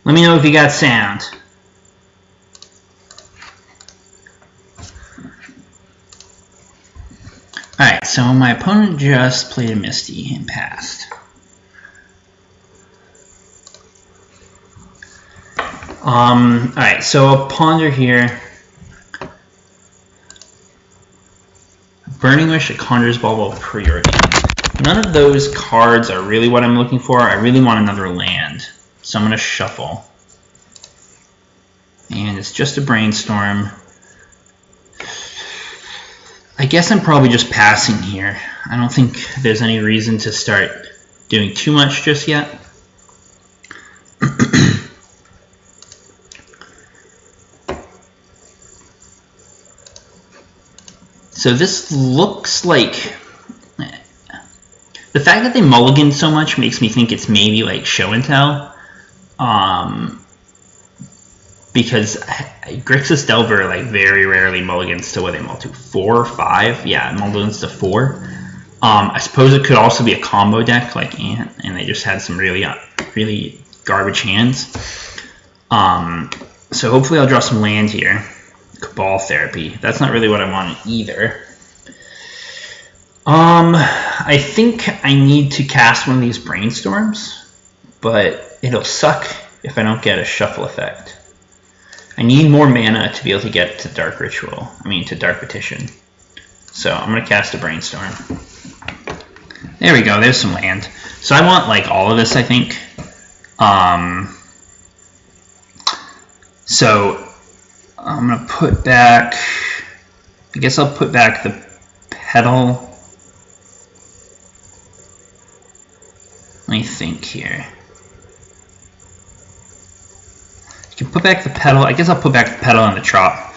Let me know if you got sound. Alright, so my opponent just played a Misty and passed. Alright, so I'll ponder here. Burning Wish, a Conjurer's Bauble, Preordain. None of those cards are really what I'm looking for. I really want another land. So I'm going to shuffle. And it's just a brainstorm. I guess I'm probably just passing here. I don't think there's any reason to start doing too much just yet. So this looks like... The fact that they mulliganed so much makes me think it's maybe like show and tell. Because Grixis Delver like very rarely mulligans to what they mull to 4 or 5. Yeah, mulligans to 4. I suppose it could also be a combo deck like Ant, and they just had some really garbage hands. So hopefully I'll draw some land here. Cabal Therapy. That's not really what I want either. I think I need to cast one of these Brainstorms, but it'll suck if I don't get a shuffle effect. I need more mana to be able to get to Dark Ritual. To Dark Petition. So I'm going to cast a Brainstorm. There we go, there's some land. So I want like all of this, I think. So I'm going to put back, I guess I'll put back the Petal. Let me think here. You can put back the Petal. I guess I'll put back the Petal and the Trop.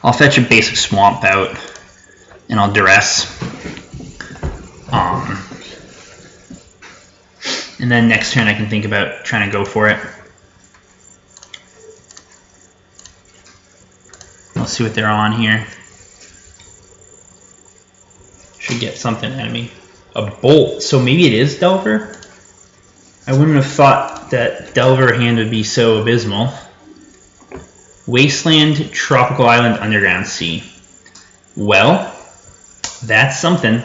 I'll fetch a basic Swamp out, and I'll Duress. And then next turn I can think about trying to go for it. We'll see what they're on here. Should get something out of me. A Bolt. So maybe it is Delver? I wouldn't have thought that Delver hand would be so abysmal. Wasteland, Tropical Island, Underground Sea. Well, that's something.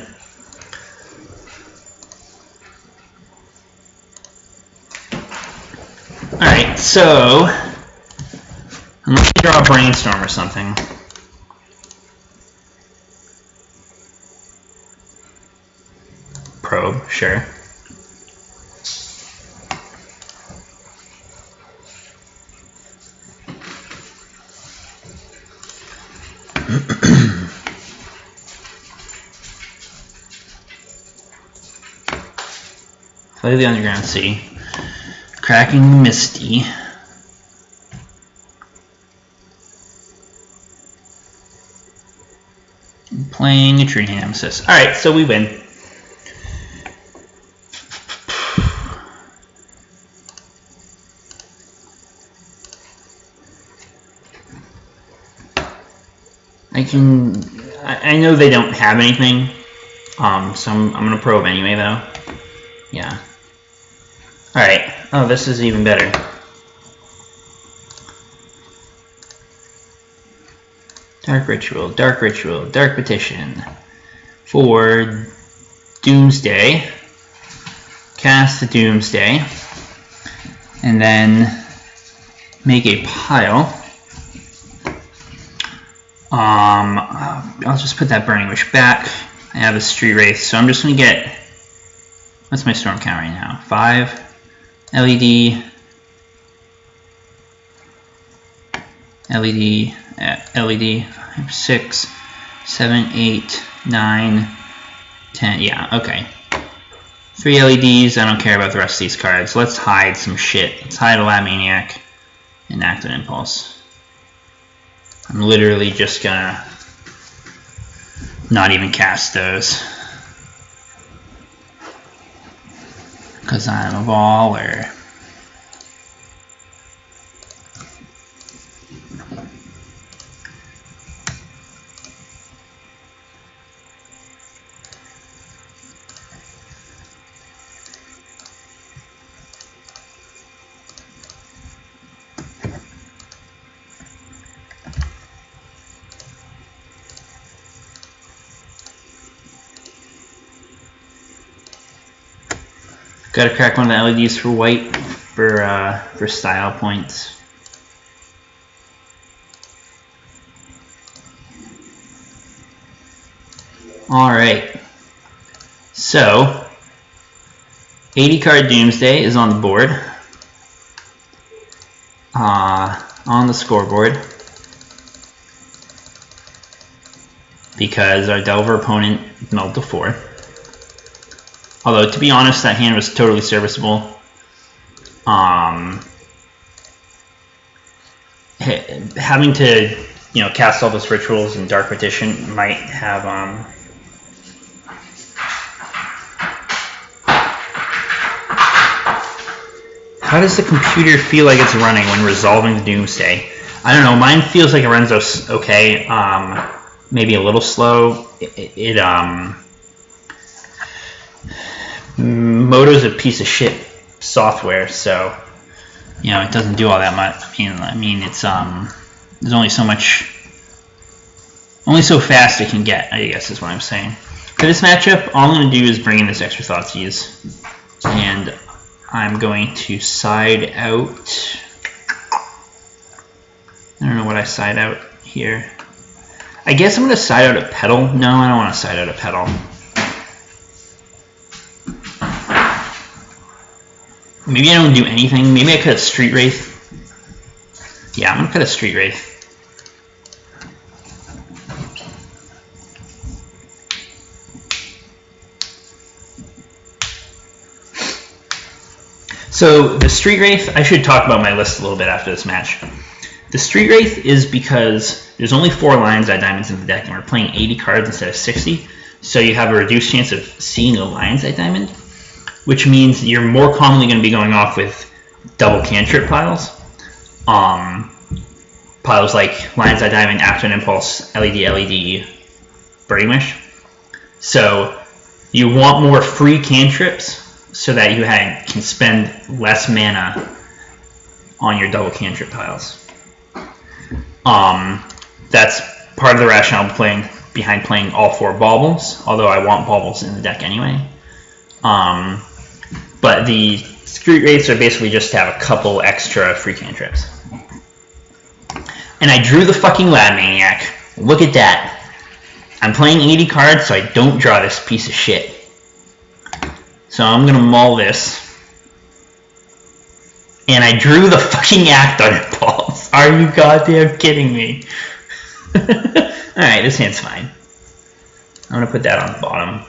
Alright, so I'm going to draw a Brainstorm or something. Probe, sure. Play the Underground Sea. Cracking Misty. Playing a Tree Nemesis. Alright, so we win. I know they don't have anything, so I'm gonna probe anyway though. Yeah. Alright, oh, this is even better. Dark Ritual, Dark Petition. For Doomsday, cast the Doomsday, and then make a pile. I'll just put that Burning Wish back. I have a Street Wraith, so I'm just going to get... What's my storm count right now? 5 LED, LED, 6, 7, 8, 9, 10. Yeah, okay. 3 LEDs. I don't care about the rest of these cards. Let's hide some shit. Let's hide a Lab Maniac and Active Impulse. I'm literally just gonna not even cast those. Because I'm a baller. Gotta crack one of the LEDs for white for style points. Alright. So 80 Card Doomsday is on the board. On the scoreboard. Because our Delver opponent milled to 4. Although, to be honest, that hand was totally serviceable. Having to, cast all those rituals and Dark Petition might have, How does the computer feel like it's running when resolving Doomsday? I don't know, mine feels like it runs okay. Maybe a little slow. Moto's a piece of shit software, so it doesn't do all that much. I mean, it's there's only so fast it can get, I guess is what I'm saying. For this matchup, all I'm going to do is bring in this extra Thoughtseize, and I'm going to side out. I don't know what I side out here. I guess I'm going to side out a Petal. No, I don't want to side out a Petal. Maybe I don't do anything. Maybe I cut a Street Wraith. Yeah, I'm going to cut a Street Wraith. So the Street Wraith, I should talk about my list a little bit after this match. The Street Wraith is because there's only 4 Lion's Eye Diamonds in the deck, and we're playing 80 cards instead of 60, so you have a reduced chance of seeing a Lion's Eye Diamond, which means you're more commonly going to be going off with double cantrip piles. Piles like Lion's Eye Diamond, Afternoon Impulse, LED, Birding Wish. So you want more free cantrips so that you can spend less mana on your double cantrip piles. That's part of the rationale behind playing all 4 baubles, although I want baubles in the deck anyway. But the Street Wraiths are basically just to have a couple extra free cantrips. And I drew the fucking Lab Maniac. Look at that. I'm playing 80 cards, so I don't draw this piece of shit. So I'm going to mull this. And I drew the fucking Act on Impulse. Are you goddamn kidding me? Alright, this hand's fine. I'm going to put that on the bottom.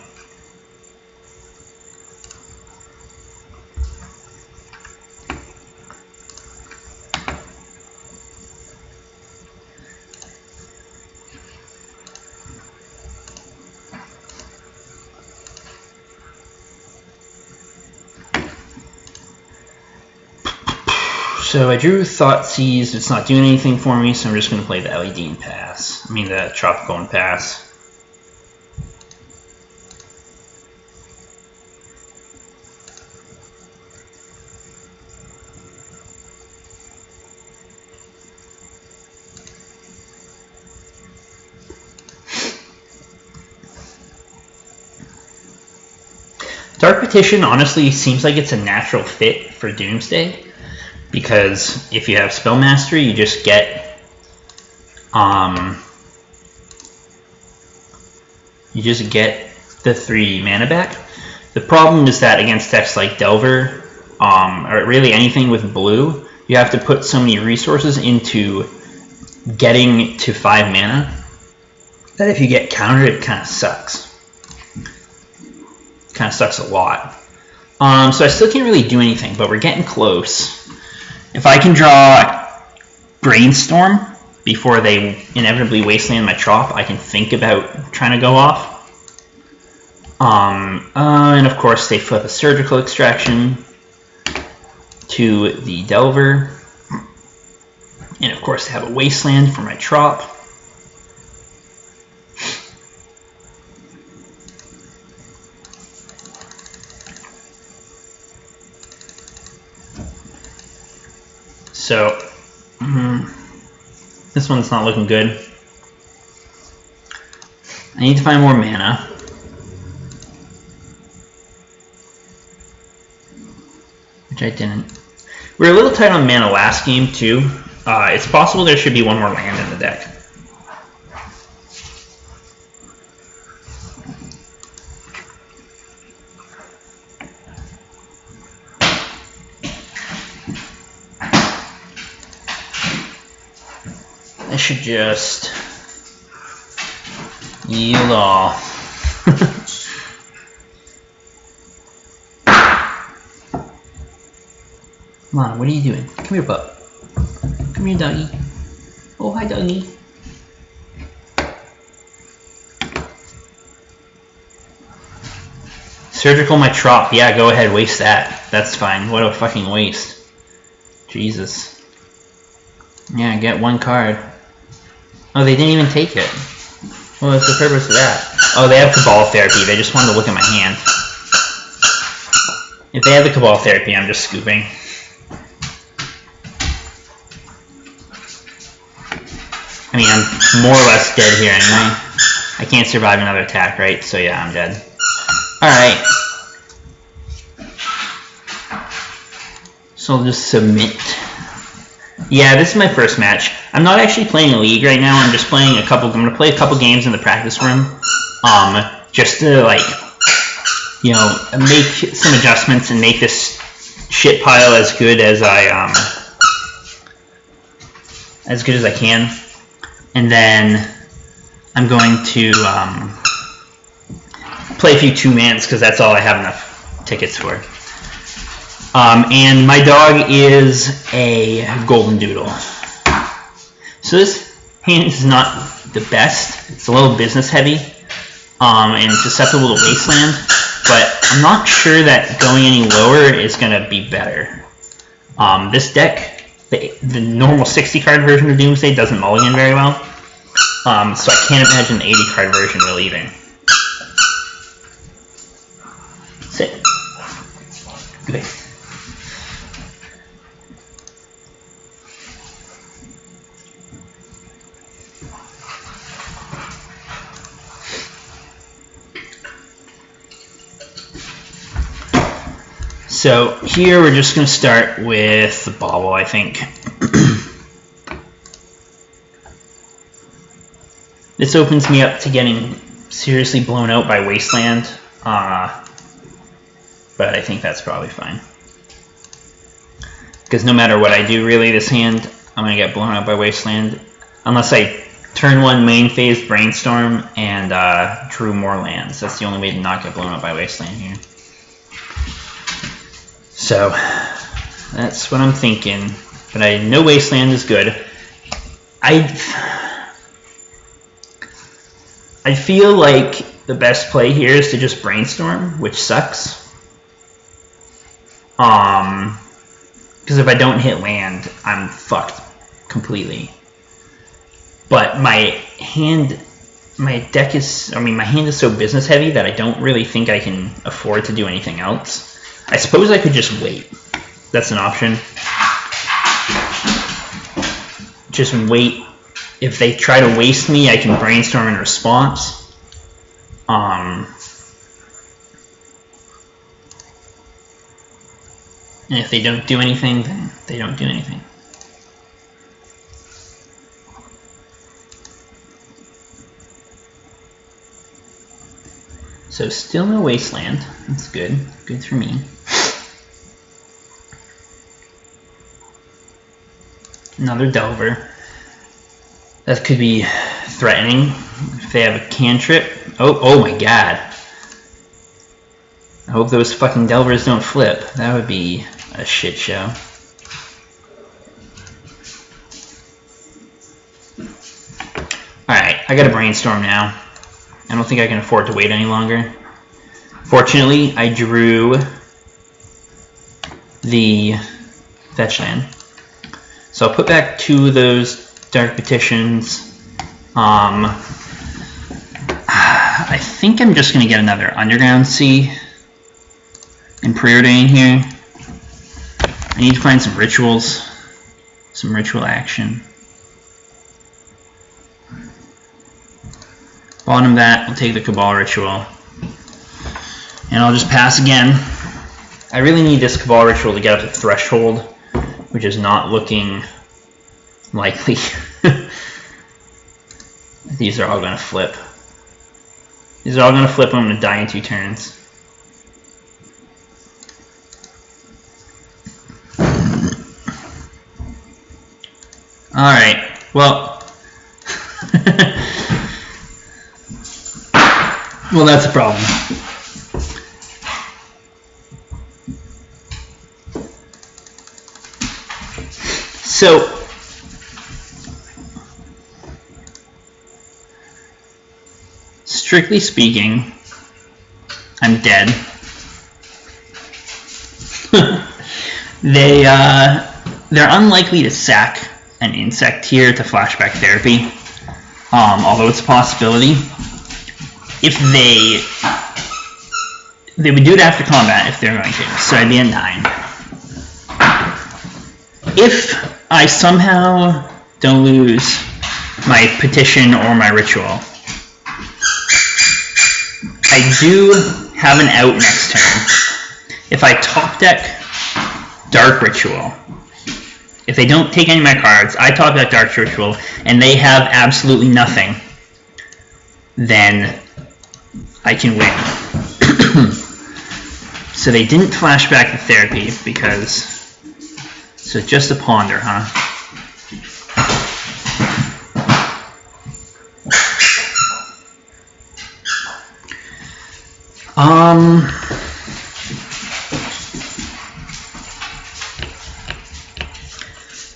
So I drew Thoughtseize, it's not doing anything for me, so I'm just going to play the LED and pass. I mean the Tropical and pass. Dark Petition honestly seems like it's a natural fit for Doomsday. Because if you have Spell Mastery, you just get the 3 mana back. The problem is that against decks like Delver, or really anything with blue, you have to put so many resources into getting to 5 mana that if you get countered, it kind of sucks. Kind of sucks a lot. So I still can't really do anything, but we're getting close. If I can draw Brainstorm before they inevitably wasteland my Trop, I can think about trying to go off. And of course they flip a Surgical Extraction to the Delver. And of course they have a Wasteland for my Trop. So, this one's not looking good. I need to find more mana. which I didn't. We were a little tight on mana last game too. It's possible there should be one more land in the deck. I should just yield all. Come on, what are you doing? Come here, pup. Come here, doggy. Oh, hi, doggy. Surgical my trop. Yeah, go ahead, waste that. That's fine. What a fucking waste. Jesus. Yeah, get one card. Oh, they didn't even take it. Well, what's the purpose of that? Oh, they have Cabal Therapy. They just wanted to look at my hand. If they have the Cabal Therapy, I'm just scooping. I mean, I'm more or less dead here anyway. I can't survive another attack, right? So yeah, I'm dead. Alright. So I'll just submit. Yeah, this is my first match. I'm not actually playing a league right now. I'm just playing I'm going to play a couple games in the practice room. Just to, like, you know, make some adjustments and make this shit pile as good as I can. And then I'm going to play a few 2-mans because that's all I have enough tickets for. And my dog is a golden doodle. So this hand is not the best. It's a little business heavy and susceptible to wasteland, but I'm not sure that going any lower is going to be better. This deck, the normal 60 card version of Doomsday doesn't mulligan very well, so I can't imagine the 80 card version will either. Sit. Good. So here we're just going to start with the bauble, I think. This opens me up to getting seriously blown out by Wasteland, but I think that's probably fine. Because no matter what I do, really, this hand, I'm going to get blown out by Wasteland. Unless I turn 1 main phase Brainstorm and drew more lands. That's the only way to not get blown out by Wasteland here. So, that's what I'm thinking. But I know Wasteland is good. I feel like the best play here is to just Brainstorm, which sucks. Because if I don't hit land, I'm fucked completely. But my hand is so business heavy that I don't really think I can afford to do anything else. I suppose I could just wait. That's an option. Just wait. If they try to waste me, I can Brainstorm in response. And if they don't do anything, then they don't do anything. So still no Wasteland. That's good. Good for me. Another Delver. That could be threatening if they have a cantrip. Oh my god. I hope those fucking Delvers don't flip. That would be a shit show. Alright, I gotta Brainstorm now. I don't think I can afford to wait any longer. Fortunately, I drew the fetch land. So I'll put back 2 of those Dark Petitions. I think I'm just going to get another Underground Sea and Preordain here. I need to find some rituals, some ritual action. Bottom that, we'll take the Cabal Ritual. And I'll just pass again. I really need this Cabal Ritual to get up to Threshold, which is not looking likely. These are all going to flip. These are all going to flip. I'm going to die in 2 turns. Alright, well... well, that's a problem. So... strictly speaking, I'm dead. They're unlikely to sack an insect here to flashback therapy, although it's a possibility. If they would do it after combat if they're going to, so I'd be at 9. If I somehow don't lose my petition or my ritual, I do have an out next turn. If I top deck Dark Ritual, if they don't take any of my cards, I top deck Dark Ritual, and they have absolutely nothing, then I can win. So they didn't flashback the therapy because... so just a ponder, huh?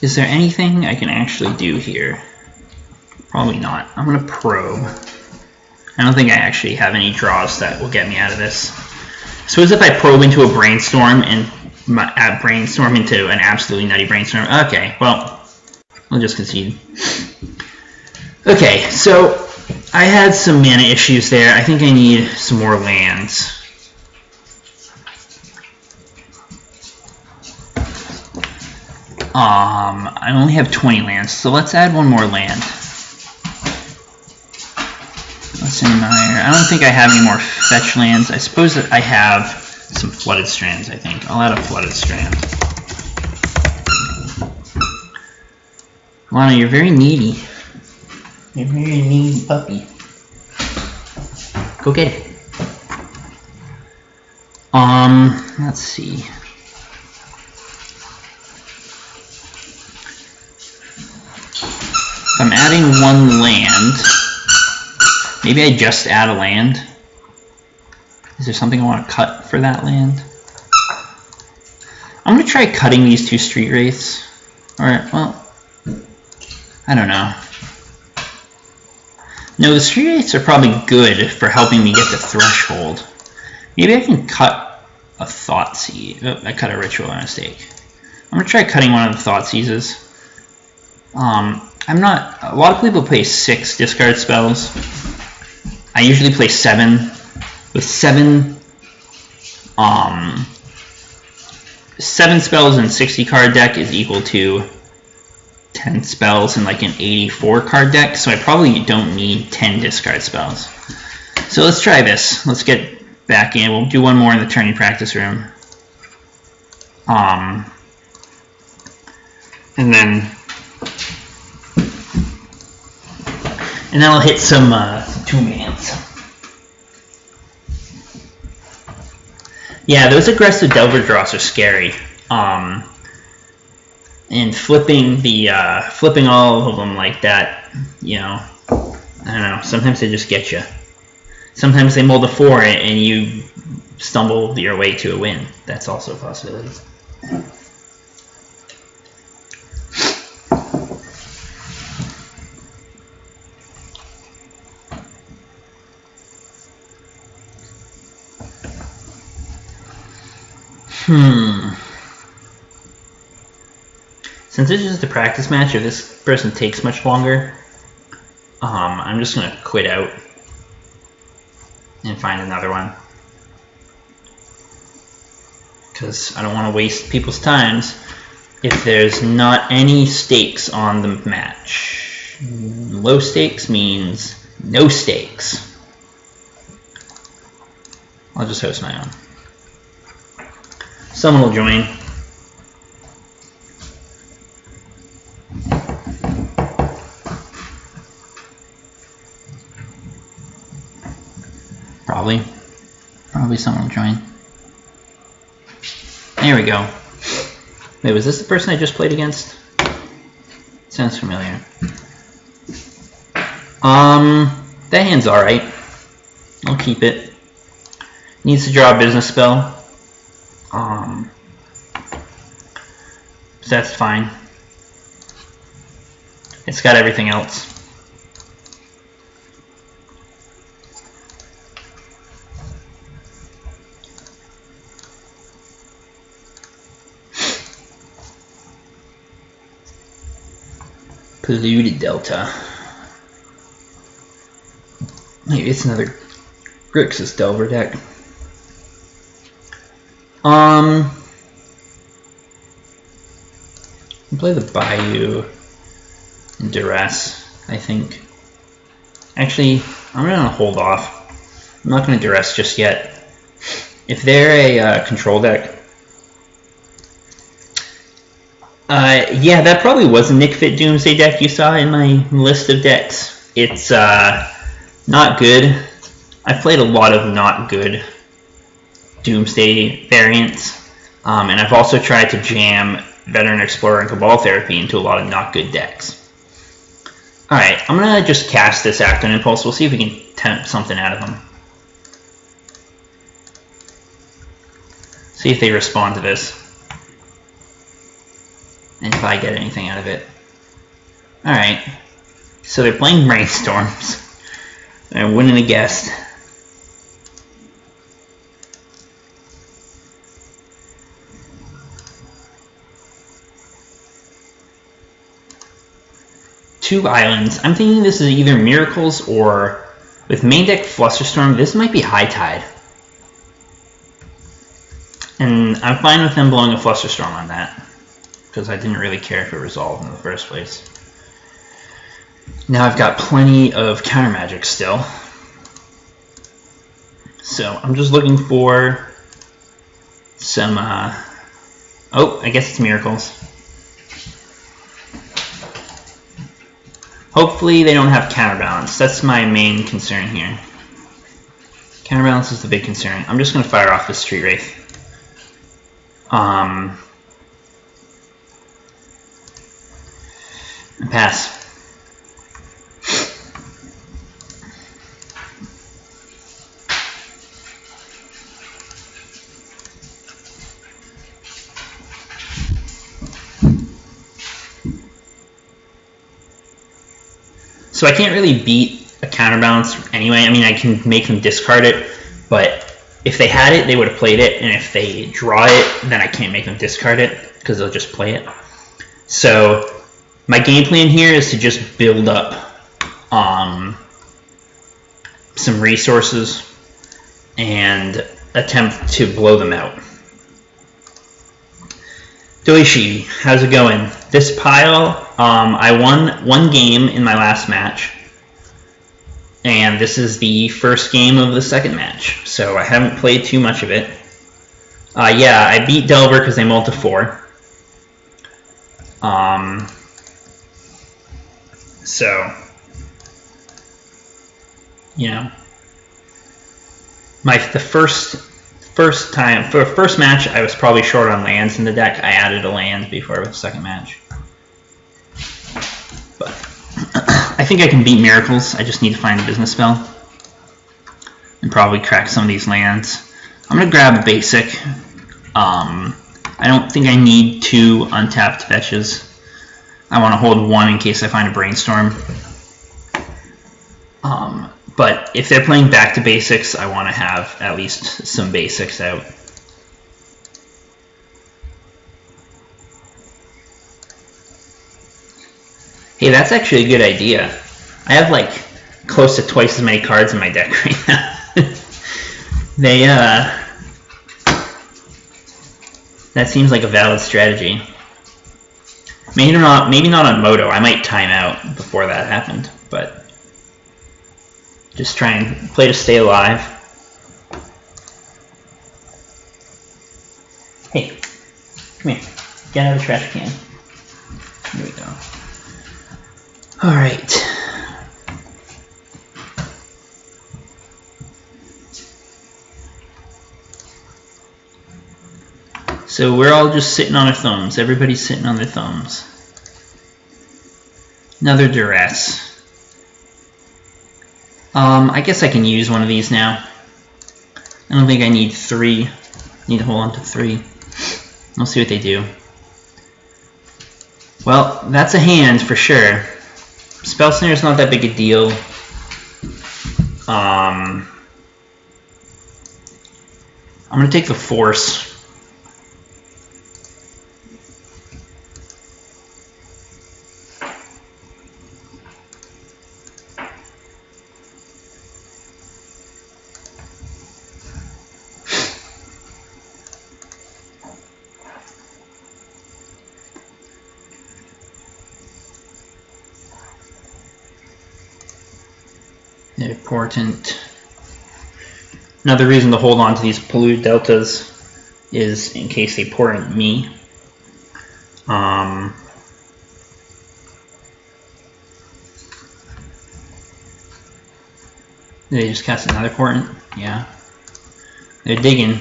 Is there anything I can actually do here? Probably not. I'm going to probe. I don't think I actually have any draws that will get me out of this. I suppose if I probe into a brainstorm and brainstorm into an absolutely nutty brainstorm. Okay, well, we'll just concede. Okay, so I had some mana issues there. I think I need some more lands. I only have 20 lands, so let's add one more land. Let's admire. I don't think I have any more fetch lands. I suppose that I have some Flooded Strands, I think. I'll add a Flooded Strand. Lana, you're very needy. You're a very needy puppy. Go get it. Let's see. If I'm adding one land, maybe I just add a land. Is there something I want to cut for that land? I'm going to try cutting these 2 Street Wraiths. Or, well, I don't know. No, the Street Wraiths are probably good for helping me get the Threshold. Maybe I can cut a Thoughtseize. Oh, I cut a Ritual by mistake. I'm going to try cutting one of the Thoughtseizes. I'm not... a lot of people play 6 discard spells. I usually play 7. With 7 spells in 60 card deck is equal to 10 spells in like an 84 card deck, so I probably don't need 10 discard spells. So let's try this. Let's get back in. We'll do one more in the tourney practice room. And then I'll hit some 2-mans. Yeah, those aggressive Delver draws are scary. And flipping all of them like that, you know, I don't know. Sometimes they just get you. Sometimes they mold a 4 and you stumble your way to a win. That's also a possibility. Since this is just a practice match, if this person takes much longer, I'm just going to quit out and find another one. Because I don't want to waste people's times if there's not any stakes on the match. Low stakes means no stakes. I'll just host my own. Someone will join. Probably someone will join. There we go. Wait, was this the person I just played against? Sounds familiar. That hand's alright. I'll keep it. Needs to draw a business spell. So that's fine. It's got everything else. Polluted Delta. Maybe it's another Grixis Delver deck. Play the Bayou and Duress, I think. Actually, I'm gonna hold off. I'm not gonna Duress just yet. If they're a control deck, yeah, that probably was a Nick Fit Doomsday deck you saw in my list of decks. It's not good. I've played a lot of not good Doomsday variants, and I've also tried to jam Veteran Explorer and Cabal Therapy into a lot of not good decks. Alright, I'm going to just cast this Act on Impulse. We'll see if we can tempt something out of them. See if they respond to this. And if I get anything out of it. Alright, so they're playing Brainstorms. I wouldn't have guessed. Two islands. I'm thinking this is either Miracles or, with main deck Flusterstorm, this might be High Tide. And I'm fine with them blowing a Flusterstorm on that, because I didn't really care if it resolved in the first place. Now I've got plenty of counter magic still. So I'm just looking for some, oh, I guess it's Miracles. Hopefully they don't have Counterbalance. That's my main concern here. Counterbalance is the big concern. I'm just going to fire off the Street Wraith. And pass. So I can't really beat a Counterbalance anyway. I mean, I can make them discard it, but if they had it, they would have played it, and if they draw it, then I can't make them discard it, because they'll just play it. So my game plan here is to just build up some resources and attempt to blow them out. Doishi, how's it going? This pile, I won one game in my last match, and this is the first game of the second match, so I haven't played too much of it. Yeah, I beat Delver because they mulled to 4. So, you know, the first match, I was probably short on lands in the deck. I added a land before the second match. But I think I can beat Miracles. I just need to find a business spell and probably crack some of these lands. I'm going to grab a basic. I don't think I need 2 untapped fetches. I want to hold 1 in case I find a Brainstorm. But if they're playing back to basics, I want to have at least some basics out. Hey, that's actually a good idea. I have like close to twice as many cards in my deck right now. That seems like a valid strategy. Maybe not on Moto. I might time out before that happened, but just try and play to stay alive. Hey, Come here. Get out of the trash can. Here we go. Alright. So we're all just sitting on our thumbs. Everybody's sitting on their thumbs. Another duress. I guess I can use one of these now. I don't think I need 3. I need to hold on to 3. We'll see what they do. Well, that's a hand for sure. Spell Snare is not that big a deal. I'm going to take the Force. Important. Another reason to hold on to these polluted deltas is in case they portent me. Did they just cast another portent? Yeah. They're digging.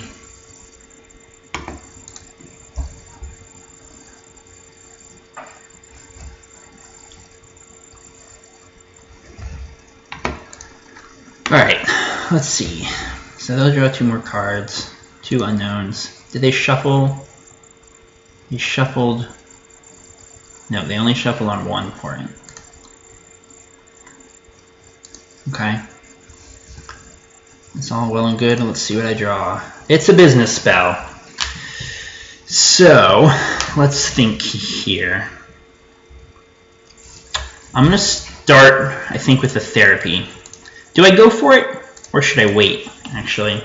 Alright, let's see. So they'll draw 2 more cards. 2 unknowns. Did they shuffle? They shuffled. No, they only shuffled on 1 portent. Okay. It's all well and good. Let's see what I draw. It's a business spell. So, let's think here. I'm going to start, I think, with the therapy. Do I go for it, or should I wait, actually?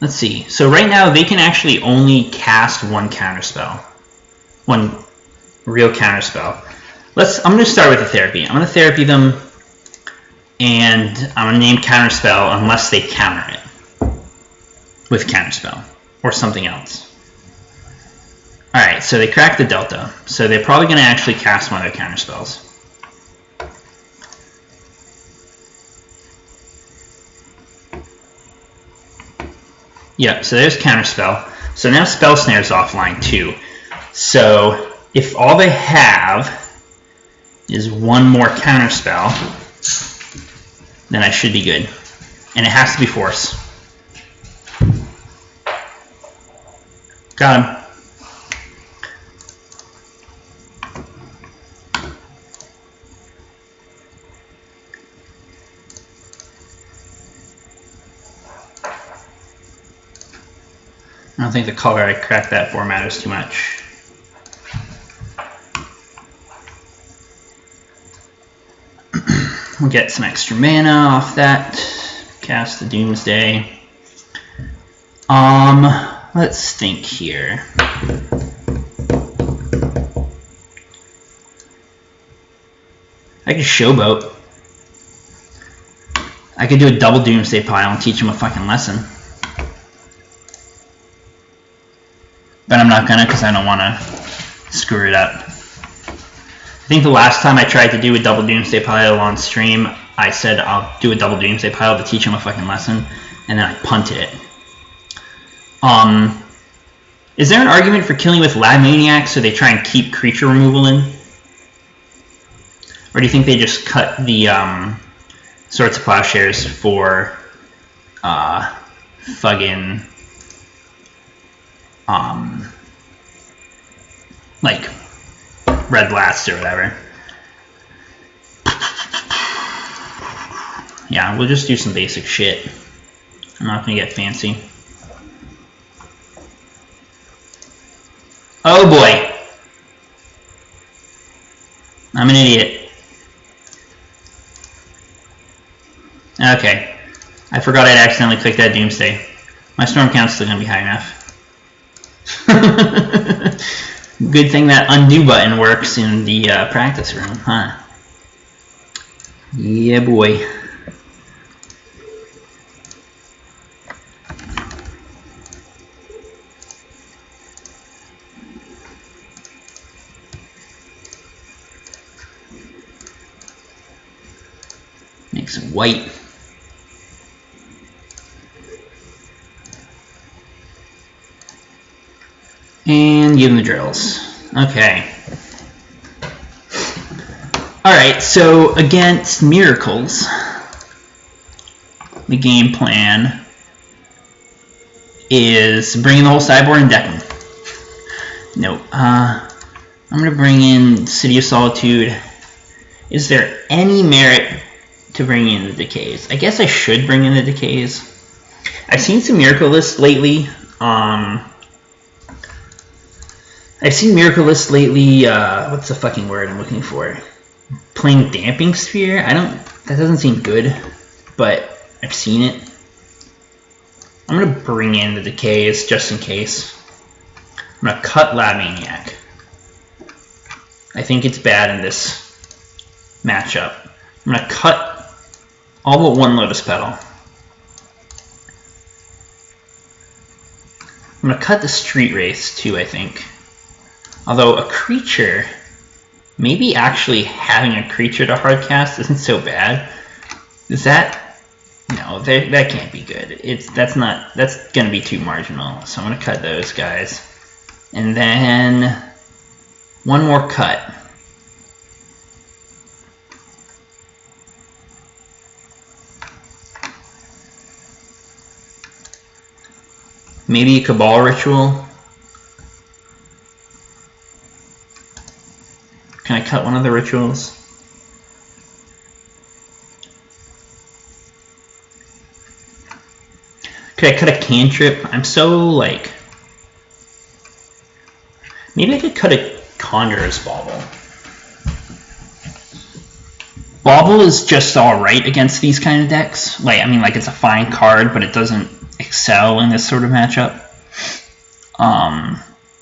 Let's see. So right now, they can actually only cast 1 counterspell. 1 real counterspell. I'm going to start with the therapy. I'm going to therapy them, and I'm going to name counterspell unless they counter it with counterspell, or something else. Alright, so they cracked the delta. So they're probably going to actually cast one of their counterspells. Yeah, so there's Counterspell. So now Spell Snare is offline too. So if all they have is 1 more Counterspell, then I should be good. And it has to be Force. Got him. I don't think the color I cracked that for matters too much. We'll get some extra mana off that. Cast the Doomsday. Let's think here. I could Showboat. I could do a double Doomsday pile and teach him a fucking lesson. But I'm not gonna because I don't want to screw it up. I think the last time I tried to do a double Doomsday pile on stream, I said I'll do a double Doomsday pile to teach him a fucking lesson, and then I punted it. Is there an argument for killing with Lab Maniac so they try and keep creature removal in? Or do you think they just cut the Swords of Plowshares for fucking like Red Blast or whatever? Yeah, we'll just do some basic shit. I'm not gonna get fancy. Oh boy. I'm an idiot. Okay. I forgot I'd accidentally clicked that Doomsday. My storm count's still gonna be high enough. Good thing that undo button works in the practice room, huh? Yeah, boy. white. And give him the drills. Okay. Alright, so against Miracles, the game plan is bring in the whole sideboard and deck them. No. I'm going to bring in City of Solitude. Is there any merit to bring in the Decays? I guess I should bring in the Decays. I've seen some Miracle lists lately. What's the fucking word I'm looking for? Playing Damping Sphere? That doesn't seem good, but I've seen it. I'm going to bring in the Decays just in case. I'm going to cut Lab Maniac. I think it's bad in this matchup. I'm going to cut all but one Lotus Petal. I'm going to cut the Street Wraiths too, I think. Although a creature, maybe actually having a creature to hardcast isn't so bad. Is that? No, that can't be good. That's going to be too marginal. So I'm going to cut those guys. And then one more cut. Maybe a Cabal Ritual. Can I cut one of the rituals? Could I cut a cantrip? I'm so like... Maybe I could cut a Conjurer's Bauble. Bauble is just alright against these kind of decks. Like it's a fine card, but it doesn't excel in this sort of matchup.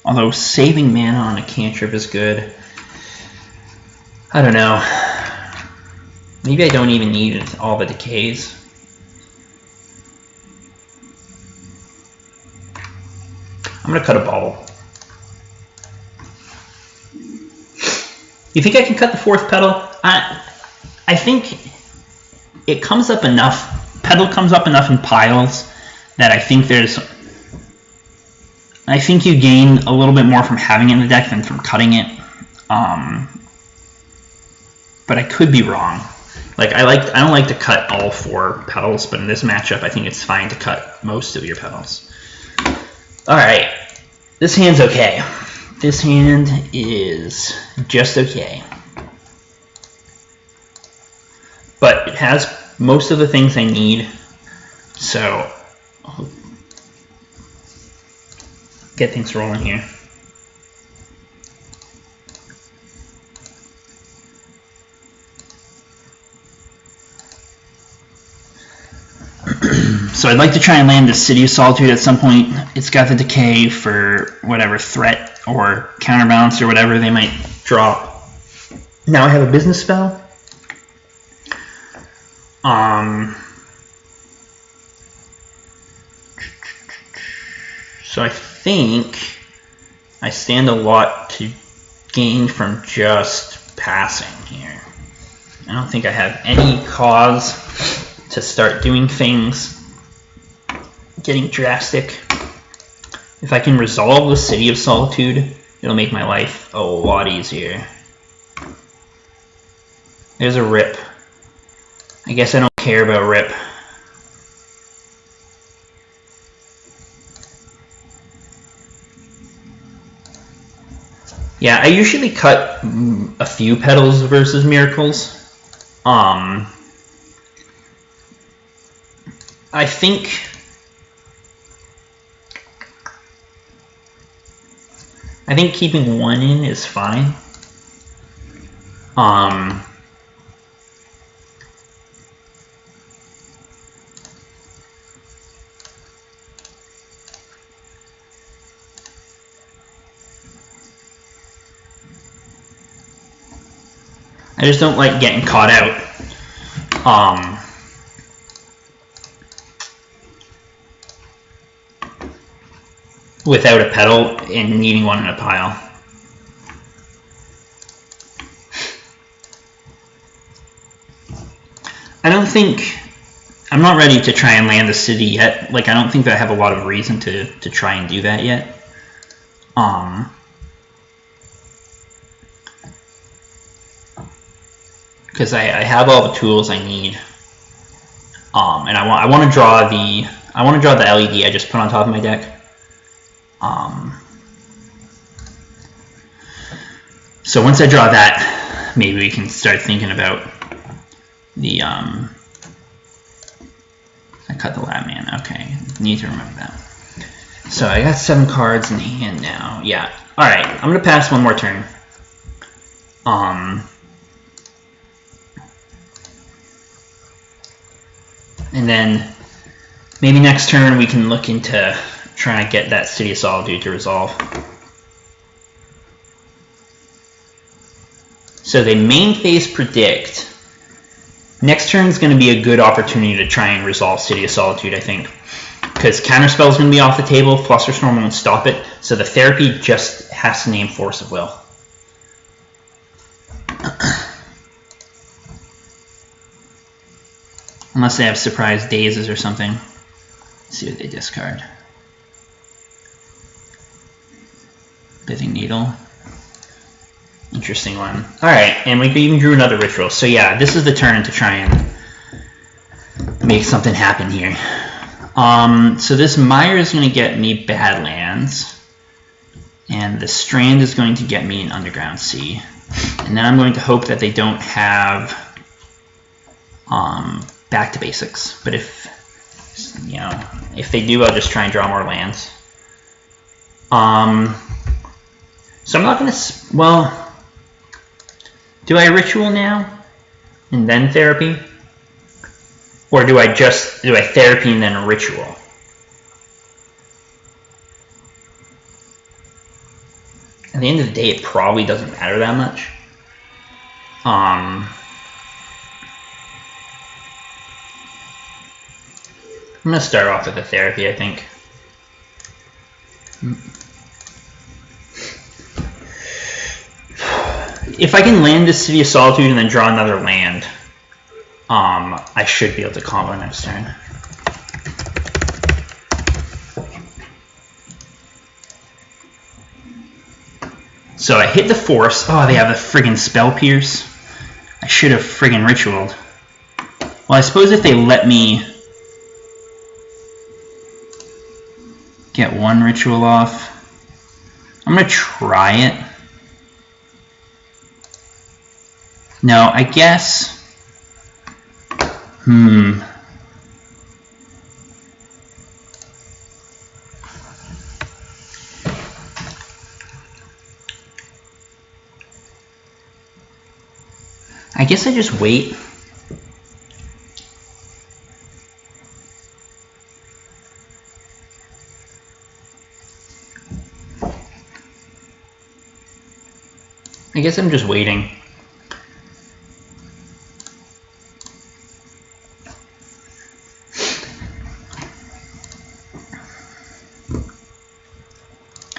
Although saving mana on a cantrip is good. I don't know. Maybe I don't even need all the Decays. I'm going to cut a Bauble. You think I can cut the fourth Petal? I think it comes up enough. Petal comes up enough in piles that I think you gain a little bit more from having it in the deck than from cutting it. But I could be wrong. I don't like to cut all 4 petals, but in this matchup I think it's fine to cut most of your petals. Alright. This hand's okay. This hand is just okay. But it has most of the things I need. So I'll get things rolling here. So I'd like to try and land the City of Solitude at some point. It's got the Decay for whatever threat or counterbalance or whatever they might drop. Now I have a business spell. So I think I stand a lot to gain from just passing here. I don't think I have any cause to start doing things getting drastic. If I can resolve the City of Solitude, it'll make my life a lot easier. There's a rip. I guess I don't care about rip. Yeah, I usually cut a few petals versus Miracles. I think keeping one in is fine. I just don't like getting caught out. Without a petal and needing one in a pile. I don't don't think, I'm not ready to try and land the city yet. Like, I don't think that I have a lot of reason to try and do that yet. Because I have all the tools I need. And I want to draw the LED I just put on top of my deck. So once I draw that, maybe we can start thinking about the I cut the lab man. Okay, need to remember that. So I got 7 cards in hand now. Yeah. All right. I'm gonna pass one more turn. And then maybe next turn we can look into trying to get that City of Solitude to resolve. So they main phase predict. Next turn is going to be a good opportunity to try and resolve City of Solitude, I think. Because Counterspell is going to be off the table, Flusterstorm won't stop it, so the therapy just has to name Force of Will. Unless they have surprise dazes or something. Let's see what they discard. Bithing Needle. Interesting one. Alright, and we even drew another ritual. So yeah, this is the turn to try and make something happen here. So this Mire is going to get me Badlands. And the Strand is going to get me an Underground Sea. And then I'm going to hope that they don't have Back to Basics. But if, you know, if they do, I'll just try and draw more lands. So I'm not going to, well, do I ritual now and then therapy? Or do I therapy and then ritual? At the end of the day, it probably doesn't matter that much. I'm going to start off with the therapy, I think. If I can land this City of Solitude and then draw another land, I should be able to combo next turn. So I hit the Force. Oh, they have a friggin' Spell Pierce. I should have friggin' ritualed. Well, I suppose if they let me get one ritual off, I'm gonna try it. No, I guess. I guess I just wait. I guess I'm just waiting.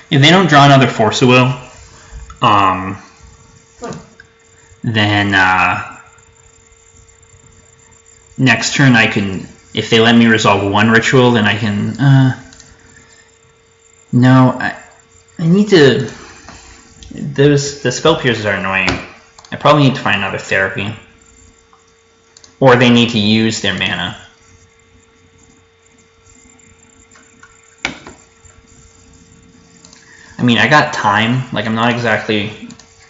If they don't draw another Force of Will, then next turn I can, if they let me resolve one ritual, then I can, no, I need to, the Spell Pierces are annoying. I probably need to find another therapy. Or they need to use their mana. I mean, I got time. Like, I'm not exactly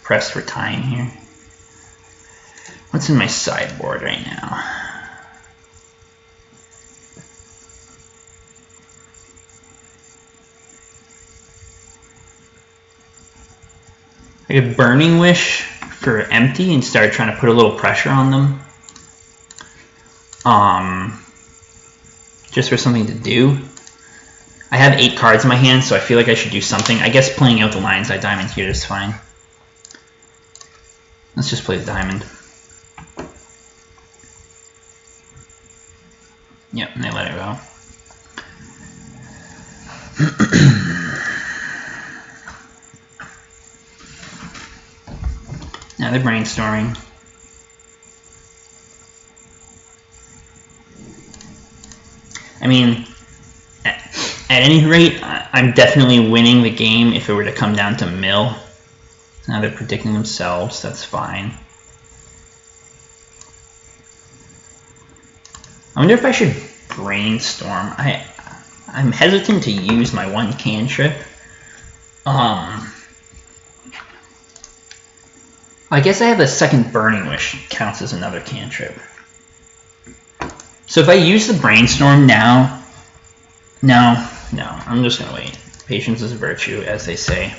pressed for time here. What's in my sideboard right now? I could Burning Wish for empty and start trying to put a little pressure on them. Just for something to do. I have 8 cards in my hand, so I feel like I should do something. I guess playing out the Lion's Eye Diamond here is fine. Let's just play the Diamond. Yep, and they let it go. Now they're brainstorming. I mean, at any rate, I'm definitely winning the game if it were to come down to mill. Now they're predicting themselves, that's fine. I wonder if I should brainstorm. I'm hesitant to use my one cantrip. I guess I have a second Burning Wish, counts as another cantrip. So if I use the brainstorm now, no, I'm just gonna wait. Patience is a virtue, as they say.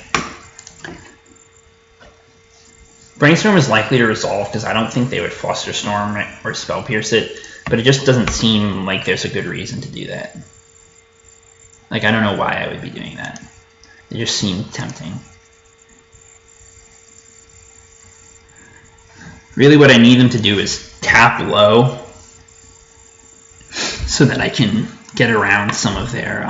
Brainstorm is likely to resolve because I don't think they would Flusterstorm it or Spell Pierce it, but it just doesn't seem like there's a good reason to do that. Like, I don't know why I would be doing that. It just seemed tempting. Really what I need them to do is tap low so that I can get around some of their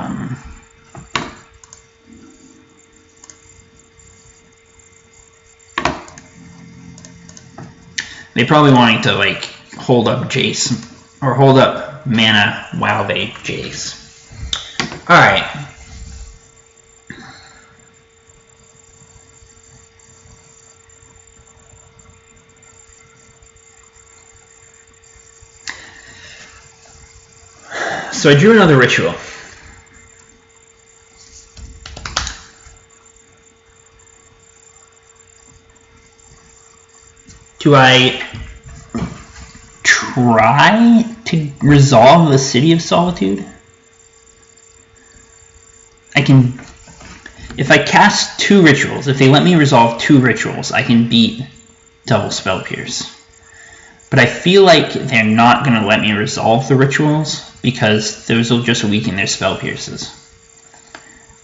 they probably wanting to like hold up Jace or hold up mana while they Jace. Alright. So I drew another ritual. Do I try to resolve the City of Solitude? I can, if I cast 2 rituals, if they let me resolve 2 rituals, I can beat double Spell Pierce. But I feel like they're not going to let me resolve the rituals because those will just weaken their Spell Pierces.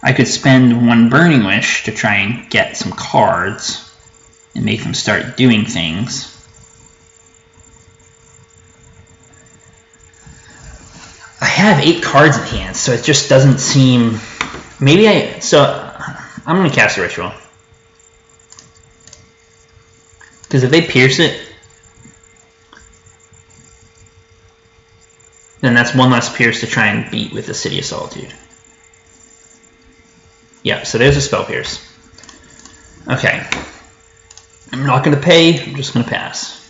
I could spend 1 Burning Wish to try and get some cards and make them start doing things. I have 8 cards in hand, so it just doesn't seem... Maybe I'm going to cast a ritual. Because if they pierce it, then that's 1 less pierce to try and beat with the City of Solitude. Yeah, so there's a Spell Pierce. Okay. I'm not going to pay, I'm just going to pass.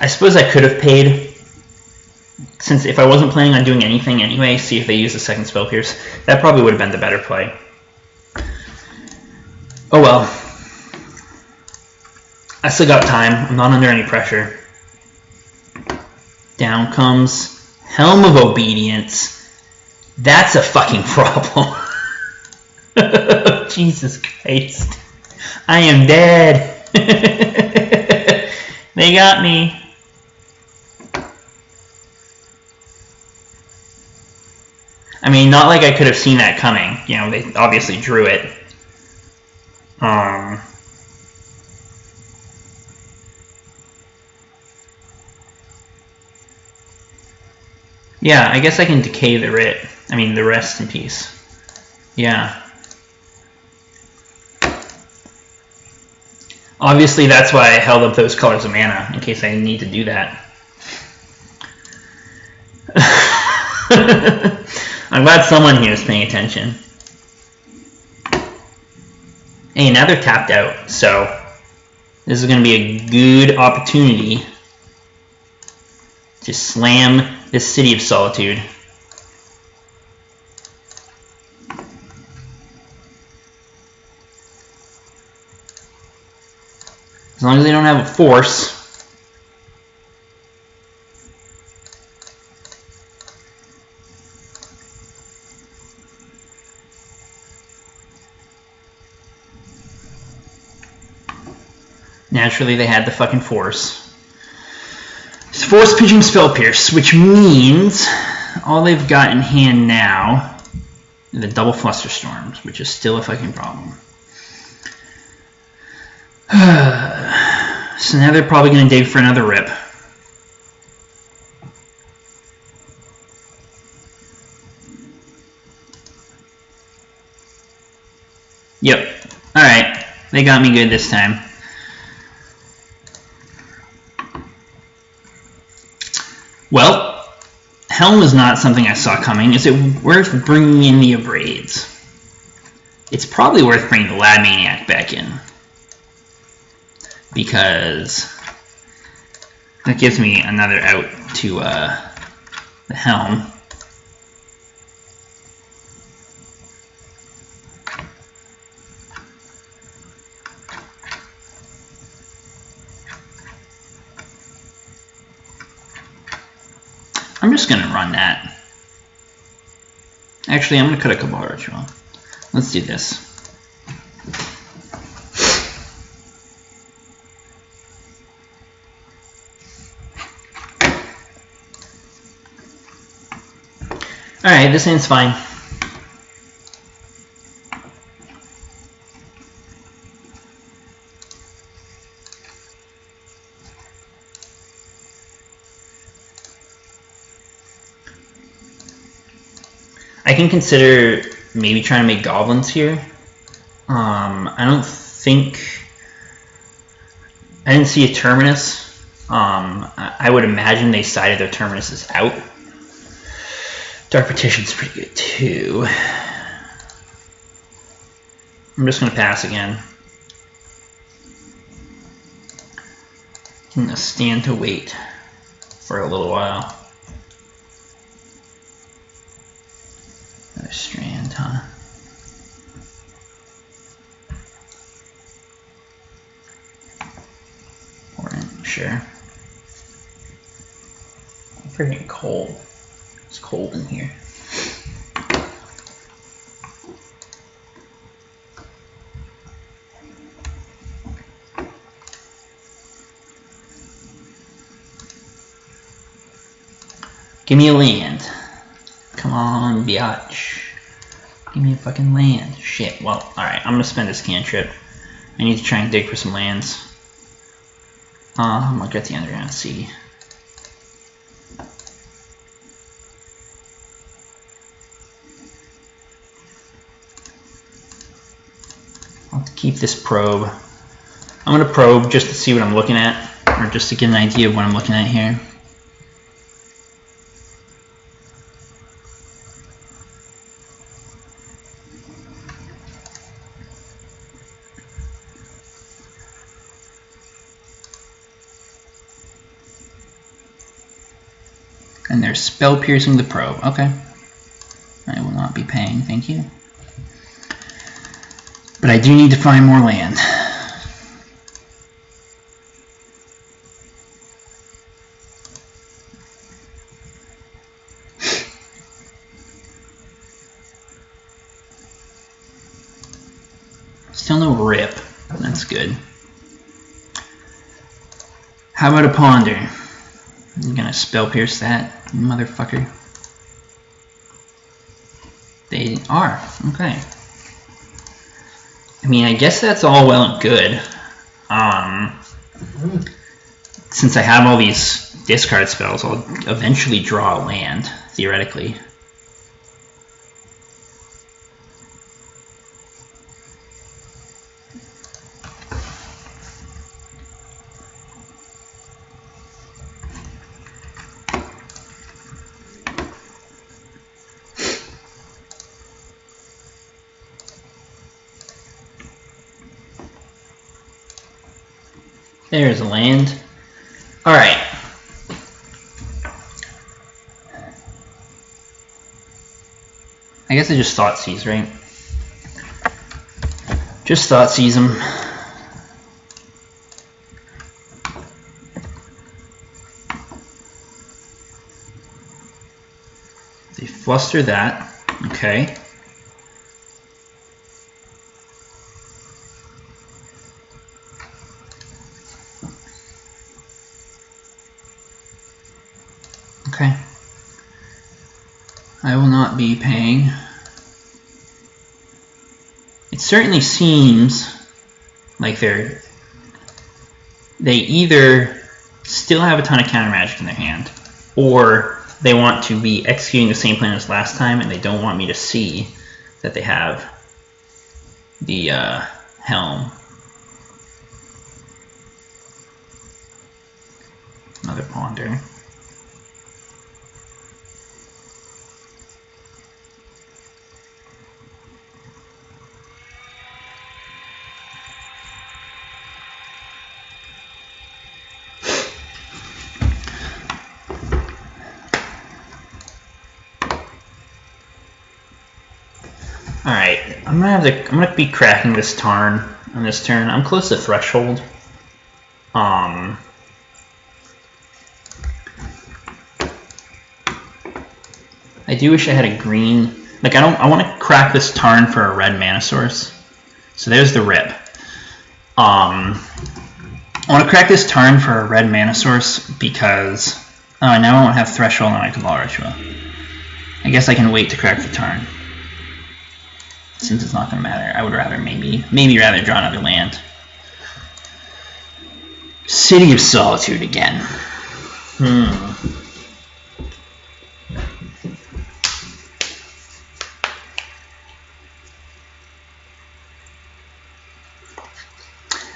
I suppose I could have paid, since if I wasn't planning on doing anything anyway, see if they use the second Spell Pierce. That probably would have been the better play. Oh well. I still got time. I'm not under any pressure. Down comes Helm of Obedience. That's a fucking problem. Jesus Christ. I am dead. They got me. I mean, not like I could have seen that coming. You know, they obviously drew it. Yeah, I guess I can decay the writ. I mean, the rest in peace. Yeah. Obviously, that's why I held up those colors of mana, in case I need to do that. I'm glad someone here is paying attention. Hey, now they're tapped out, so this is going to be a good opportunity to slam this City of Solitude. As long as they don't have a force. Naturally, they had the fucking force. It's Force Pitching Spell Pierce, which means all they've got in hand now are the double Flusterstorms, which is still a fucking problem. So now they're probably going to dig for another rip. Yep. Alright. They got me good this time. Well, Helm was not something I saw coming. Is it worth bringing in the Abrades? It's probably worth bringing the Lab Maniac back in, because that gives me another out to the Helm. I'm just going to run that. Actually, I'm going to cut a Cabal Ritual. Let's do this. Alright, this hand's fine. I can consider maybe trying to make goblins here. I don't think... I didn't see a Terminus. I would imagine they sided their Terminuses out. Dark Petition's pretty good too. I'm just going to pass again. I'm going to stand to wait for a little while. Another Strand, huh? Orange, sure. I'm freaking cold. It's cold in here. Give me a land. Come on, biatch. Give me a fucking land. Shit. Well, alright. I'm gonna spend this cantrip. I need to try and dig for some lands. I'm gonna get the Underground Sea. I'll keep this probe. I'm gonna probe just to see what I'm looking at, or just to get an idea of what I'm looking at here. And there's spell piercing the probe. Okay. I will not be paying, thank you. But I do need to find more land. Still no rip. That's good. How about a Ponder? I'm gonna spell pierce that, motherfucker. They are. Okay. I mean, I guess that's all well and good. Since I have all these discard spells, I'll eventually draw a land, theoretically. There's a land. Alright. I guess I just thought seize, right? Just thought seize them. They fluster that. Okay. Okay. I will not be paying. It certainly seems like they either still have a ton of counter magic in their hand, or they want to be executing the same plan as last time and they don't want me to see that they have the helm. another Ponder. Alright, I'm gonna be cracking this Tarn on this turn. I'm close to threshold. I do wish I had a green. Like I want to crack this Tarn for a red mana source. So there's the rip. I want to crack this Tarn for a red mana source because now I won't have threshold on my Cabal Ritual. I guess I can wait to crack the Tarn. Since it's not going to matter, I would rather maybe rather draw another land. City of Solitude again.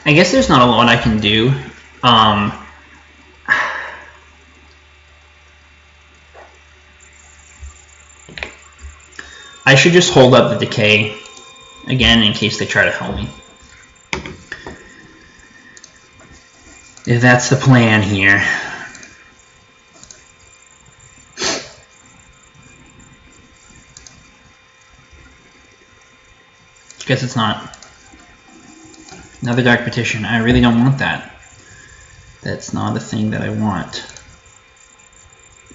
I guess there's not a lot I can do. I should just hold up the decay again in case they try to help me. If that's the plan here. Guess it's not. Another Dark Petition. I really don't want that. That's not a thing that I want.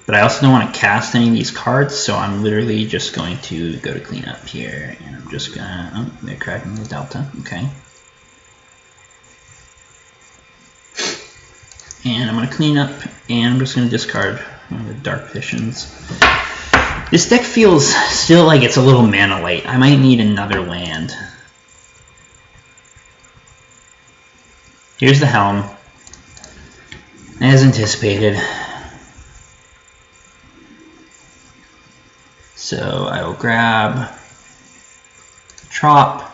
But I also don't want to cast any of these cards, so I'm literally just going to go to clean up here, and I'm just gonna... Oh, they're cracking the Delta. Okay. And I'm going to clean up, and I'm just going to discard one of the Dark Petitions. This deck feels still like it's a little mana light. I might need another land. Here's the Helm. As anticipated. So I will grab Trop,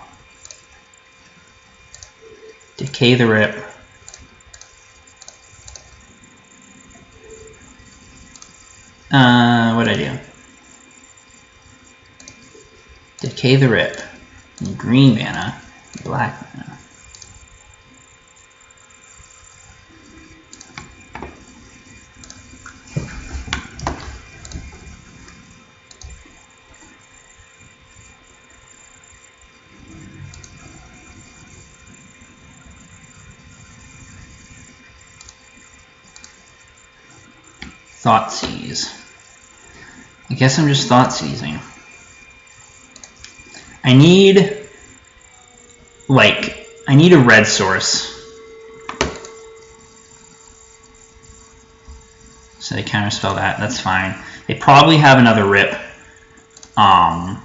Decay the Rip, what'd I do? Decay the Rip, green mana, black mana. Thoughtseize. I guess I'm just Thoughtseizing. I need a red source. So they counterspell that, that's fine. They probably have another rip. And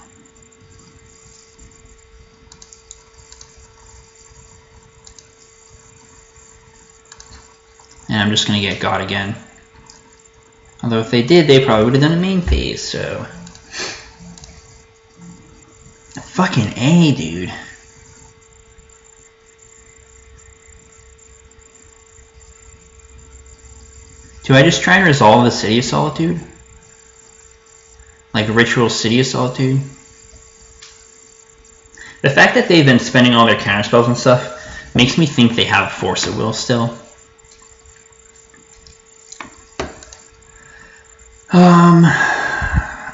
I'm just gonna get God again. Although if they did, they probably would have done a main phase, so... Fucking A, dude. Do I just try and resolve the City of Solitude? Like Ritual City of Solitude? The fact that they've been spending all their counterspells and stuff makes me think they have Force of Will still.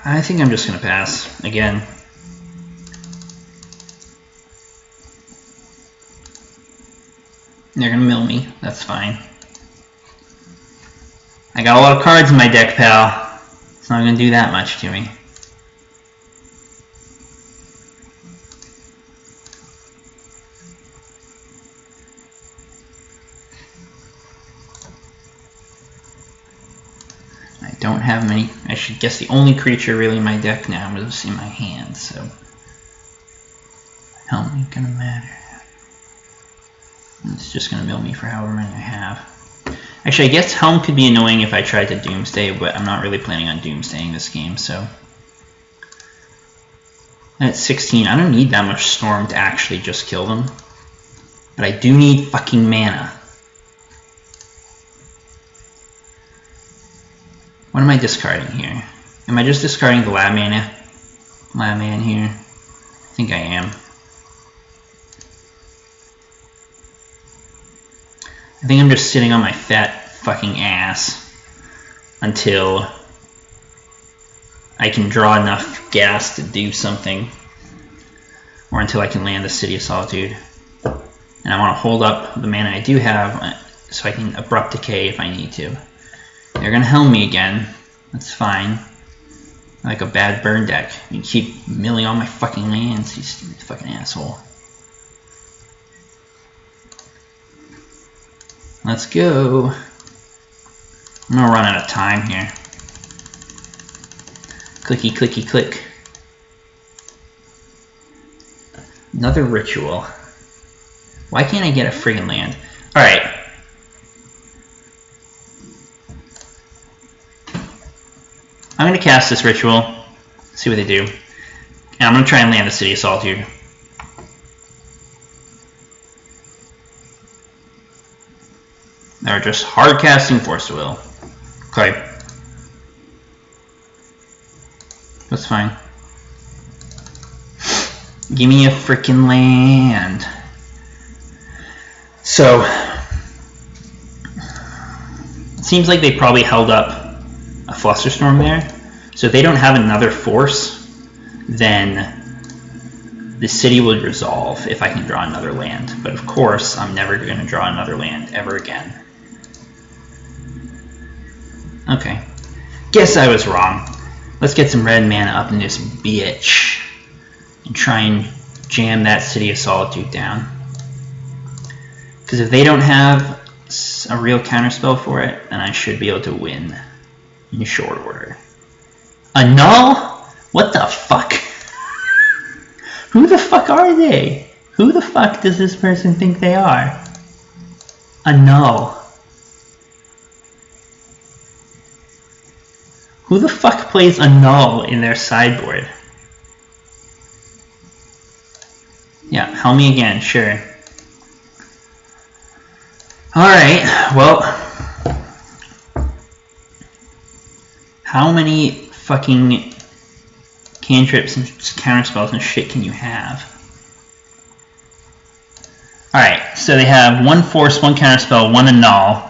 I think I'm just gonna pass again. They're gonna mill me, that's fine. I got a lot of cards in my deck, pal. It's not gonna do that much to me. Don't have many. I should guess the only creature really in my deck now is in my hand, so help ain't gonna matter. It's just gonna mill me for however many I have. Actually, I guess Helm could be annoying if I tried to Doomsday, but I'm not really planning on Doomsdaying this game, so. And at 16, I don't need that much Storm to actually just kill them. But I do need fucking mana. What am I discarding here? Am I just discarding the lab man here? I think I am. I think I'm just sitting on my fat fucking ass until I can draw enough gas to do something, or until I can land the City of Solitude. And I want to hold up the mana I do have so I can abrupt decay if I need to. They're gonna helm me again. That's fine. Like a bad burn deck. You keep milling all my fucking lands, you stupid fucking asshole. Let's go. I'm gonna run out of time here. Clicky, clicky, click. Another ritual. Why can't I get a friggin' land? Alright. I'm gonna cast this ritual, see what they do. And I'm gonna try and land the City of Solitude. They're just hard casting Force of Will. Okay. That's fine. Give me a freaking land. So, it seems like they probably held up a Flusterstorm there. So if they don't have another force, then the city would resolve if I can draw another land. But of course, I'm never going to draw another land ever again. Okay. Guess I was wrong. Let's get some red mana up in this bitch and try and jam that City of Solitude down. Because if they don't have a real counterspell for it, then I should be able to win in short order. A null? What the fuck? Who the fuck are they? Who the fuck does this person think they are? A null. Who the fuck plays a null in their sideboard? Yeah, help me again, sure. Alright, well, how many fucking cantrips and counterspells and shit can you have? Alright, so they have 1 force, 1 counterspell, 1 annul,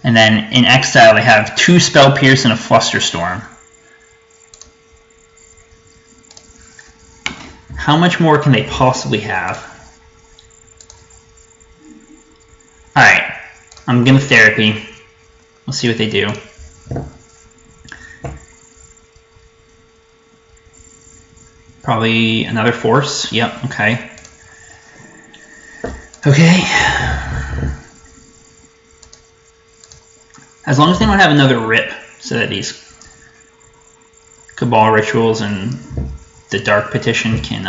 and then in exile they have 2 spell pierce and a Flusterstorm. How much more can they possibly have? Alright, I'm gonna therapy. We'll see what they do. Probably another force. Yep, okay. Okay. As long as they don't have another rip, so that these Cabal rituals and the Dark Petition can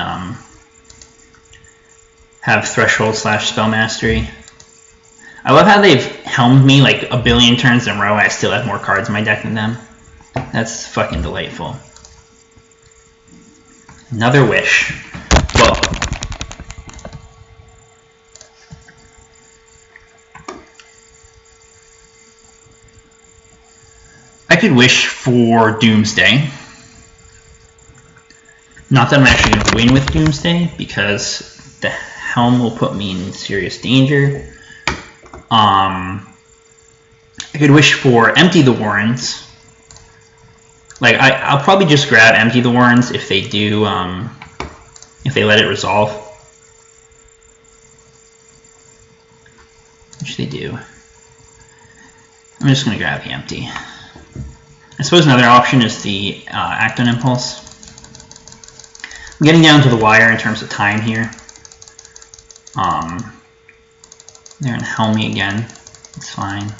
have threshold / spell mastery. I love how they've helmed me like a billion turns in a row. I still have more cards in my deck than them. That's fucking delightful. Another wish. Well, I could wish for Doomsday. Not that I'm actually going to win with Doomsday, because the helm will put me in serious danger. I could wish for Empty the Warrens. Like, I'll probably just grab Empty the Warrens if they do, if they let it resolve. Which they do. I'm just going to grab the Empty. I suppose another option is the Act on Impulse. I'm getting down to the wire in terms of time here. They're going to helm me again. It's fine.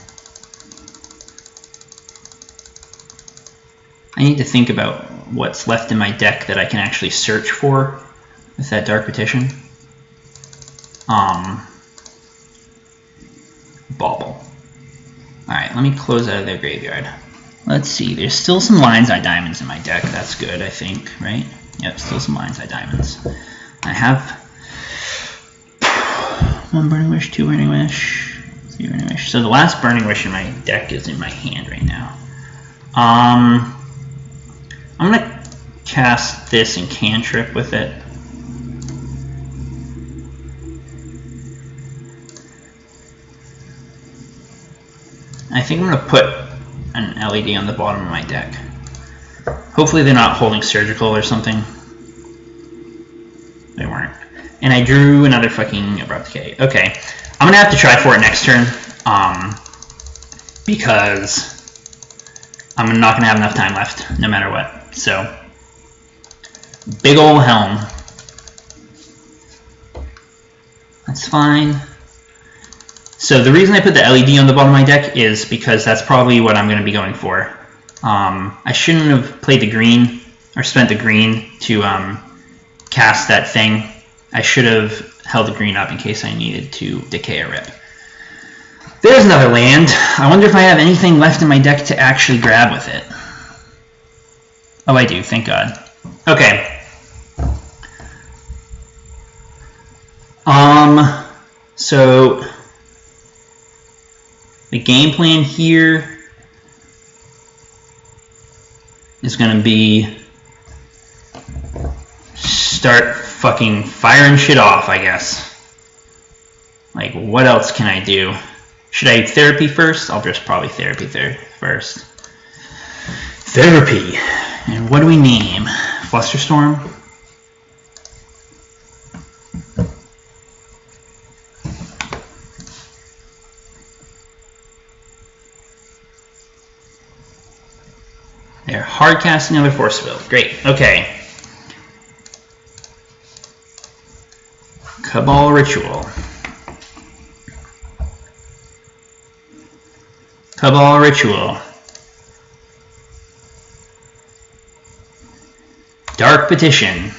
I need to think about what's left in my deck that I can actually search for with that Dark Petition. Bauble. Alright, let me close out of their graveyard. Let's see, there's still some Lion's Eye Diamonds in my deck. That's good, I think, right? Yep, still some Lion's Eye Diamonds. I have 1 Burning Wish, 2 Burning Wish, 3 Burning Wish. So the last Burning Wish in my deck is in my hand right now. I'm gonna cast this and cantrip with it. I think I'm gonna put an LED on the bottom of my deck. Hopefully they're not holding surgical or something. They weren't. And I drew another fucking Abrupt Decay. Okay. I'm gonna have to try for it next turn. Because I'm not gonna have enough time left, no matter what. So, big ol' helm. That's fine. So the reason I put the LED on the bottom of my deck is because that's probably what I'm gonna be going for. I shouldn't have played the green, or spent the green to cast that thing. I should have held the green up in case I needed to decay a rip. There's another land. I wonder if I have anything left in my deck to actually grab with it. Oh, I do, thank God. Okay. So the game plan here is gonna be start fucking firing shit off, I guess. Like, what else can I do? Should I therapy first? I'll just probably therapy first. Therapy. And what do we name? Flusterstorm? They're hard casting another force field. Great. Okay. Cabal Ritual. Cabal Ritual. Dark Petition.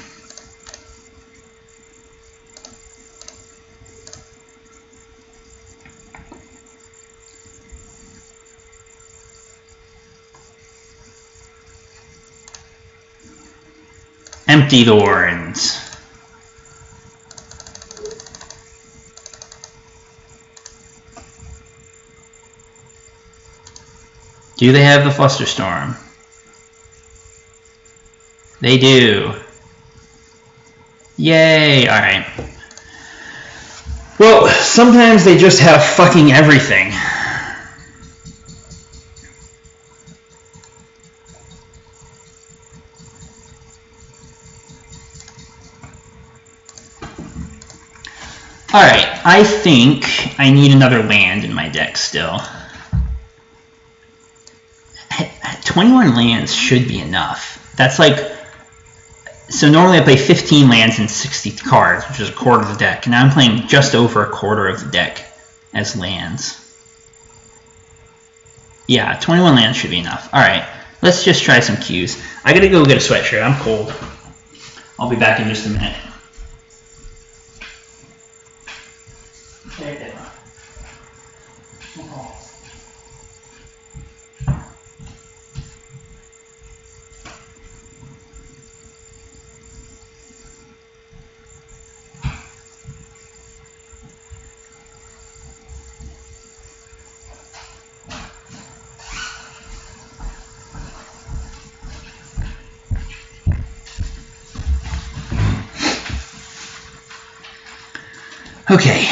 Empty Thorns. Do they have the Flusterstorm? They do. Yay! Alright. Well, sometimes they just have fucking everything. Alright, I think I need another land in my deck still. 21 lands should be enough. That's like... So normally I play 15 lands and 60 cards, which is a quarter of the deck. Now I'm playing just over a quarter of the deck as lands. Yeah, 21 lands should be enough. Alright, let's just try some cues. I gotta go get a sweatshirt. I'm cold. I'll be back in just a minute. Okay.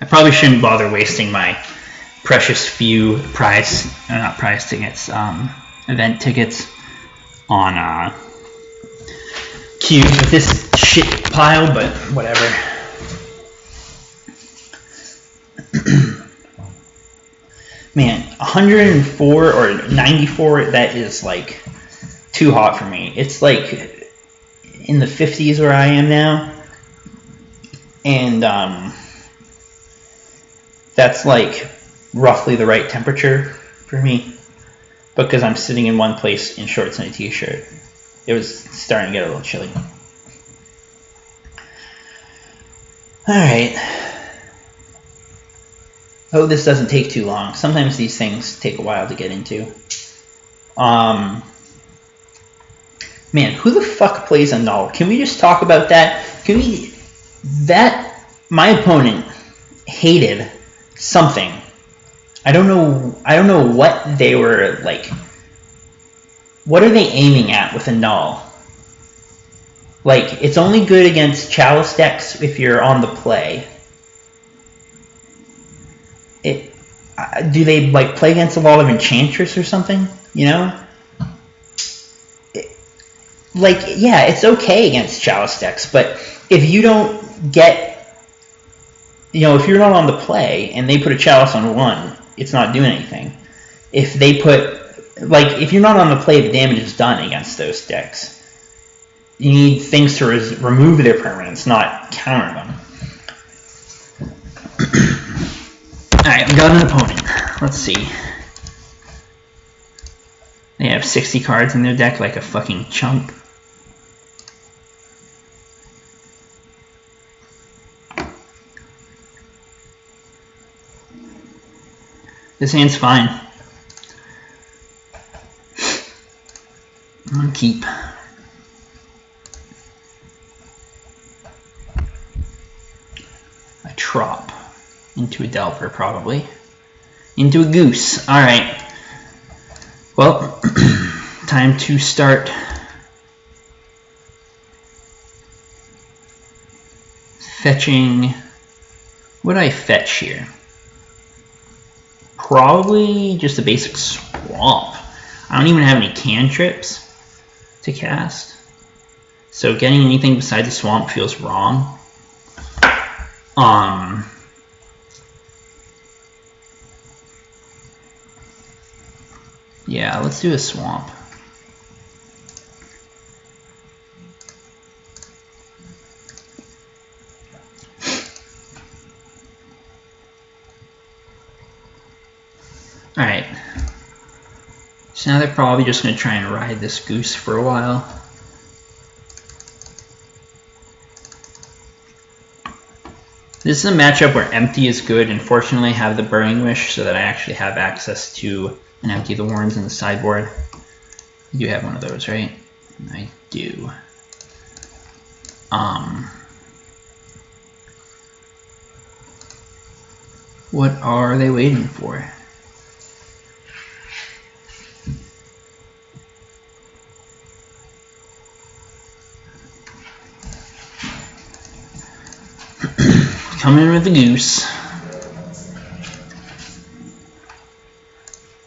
I probably shouldn't bother wasting my precious few event tickets on queues with this shit pile, but whatever. Man, 104 or 94, that is like too hot for me. It's like in the 50s where I am now, and that's like roughly the right temperature for me because I'm sitting in one place in shorts and a t-shirt. It was starting to get a little chilly. Alright. Oh, this doesn't take too long. Sometimes these things take a while to get into. Man, who the fuck plays a null? Can we just talk about that? My opponent hated something. I don't know what they were like. What are they aiming at with a null? Like, it's only good against Chalice decks if you're on the play. Do they like play against a lot of Enchantress or something? You know? Like, yeah, it's okay against Chalice decks, but if you don't get, you know, if you're not on the play and they put a Chalice on 1, it's not doing anything. If they put, like, if you're not on the play, the damage is done against those decks. You need things to remove their permanents, not counter them. Alright, we got an opponent. Let's see. They have 60 cards in their deck like a fucking chump. This hand's fine. I'm gonna keep. A Trop. Into a Delver, probably. Into a Goose. Alright. Well, time to start fetching. What do I fetch here? Probably just a basic Swamp. I don't even have any cantrips to cast. So getting anything besides a Swamp feels wrong. Yeah, let's do a Swamp. Alright. So now they're probably just going to try and ride this Goose for a while. This is a matchup where Empty is good, and fortunately I have the Burning Wish so that I actually have access to an Empty the Warrens in the sideboard. You do have one of those, right? I do. What are they waiting for? Coming in with the Goose.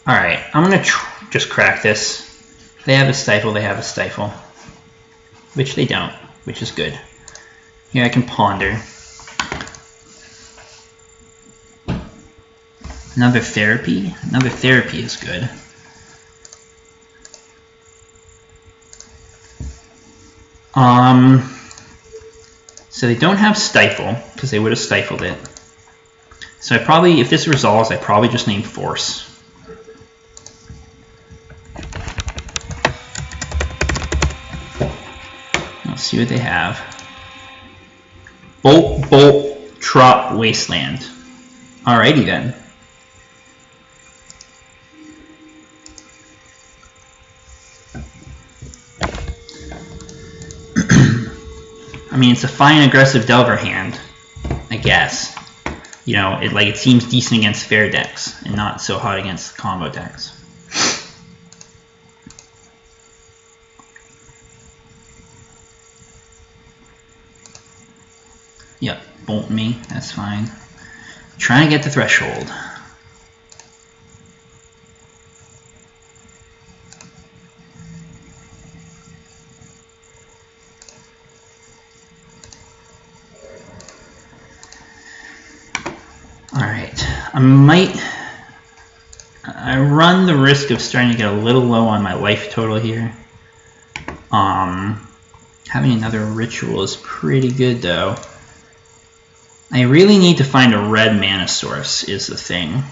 Alright, I'm going to just crack this. They have a Stifle, they have a Stifle. Which they don't, which is good. Here I can Ponder. Another Therapy? Another Therapy is good. So they don't have Stifle, because they would have stifled it. So I probably, if this resolves, I probably just name Force. Let's see what they have. Bolt, Bolt, Trop, Wasteland. Alrighty then. I mean, it's a fine aggressive Delver hand, I guess. You know, it seems decent against fair decks and not so hot against combo decks. Yep, bolt me, that's fine. Trying to get the threshold. Alright, I run the risk of starting to get a little low on my life total here. Having another ritual is pretty good though. I really need to find a red mana source is the thing.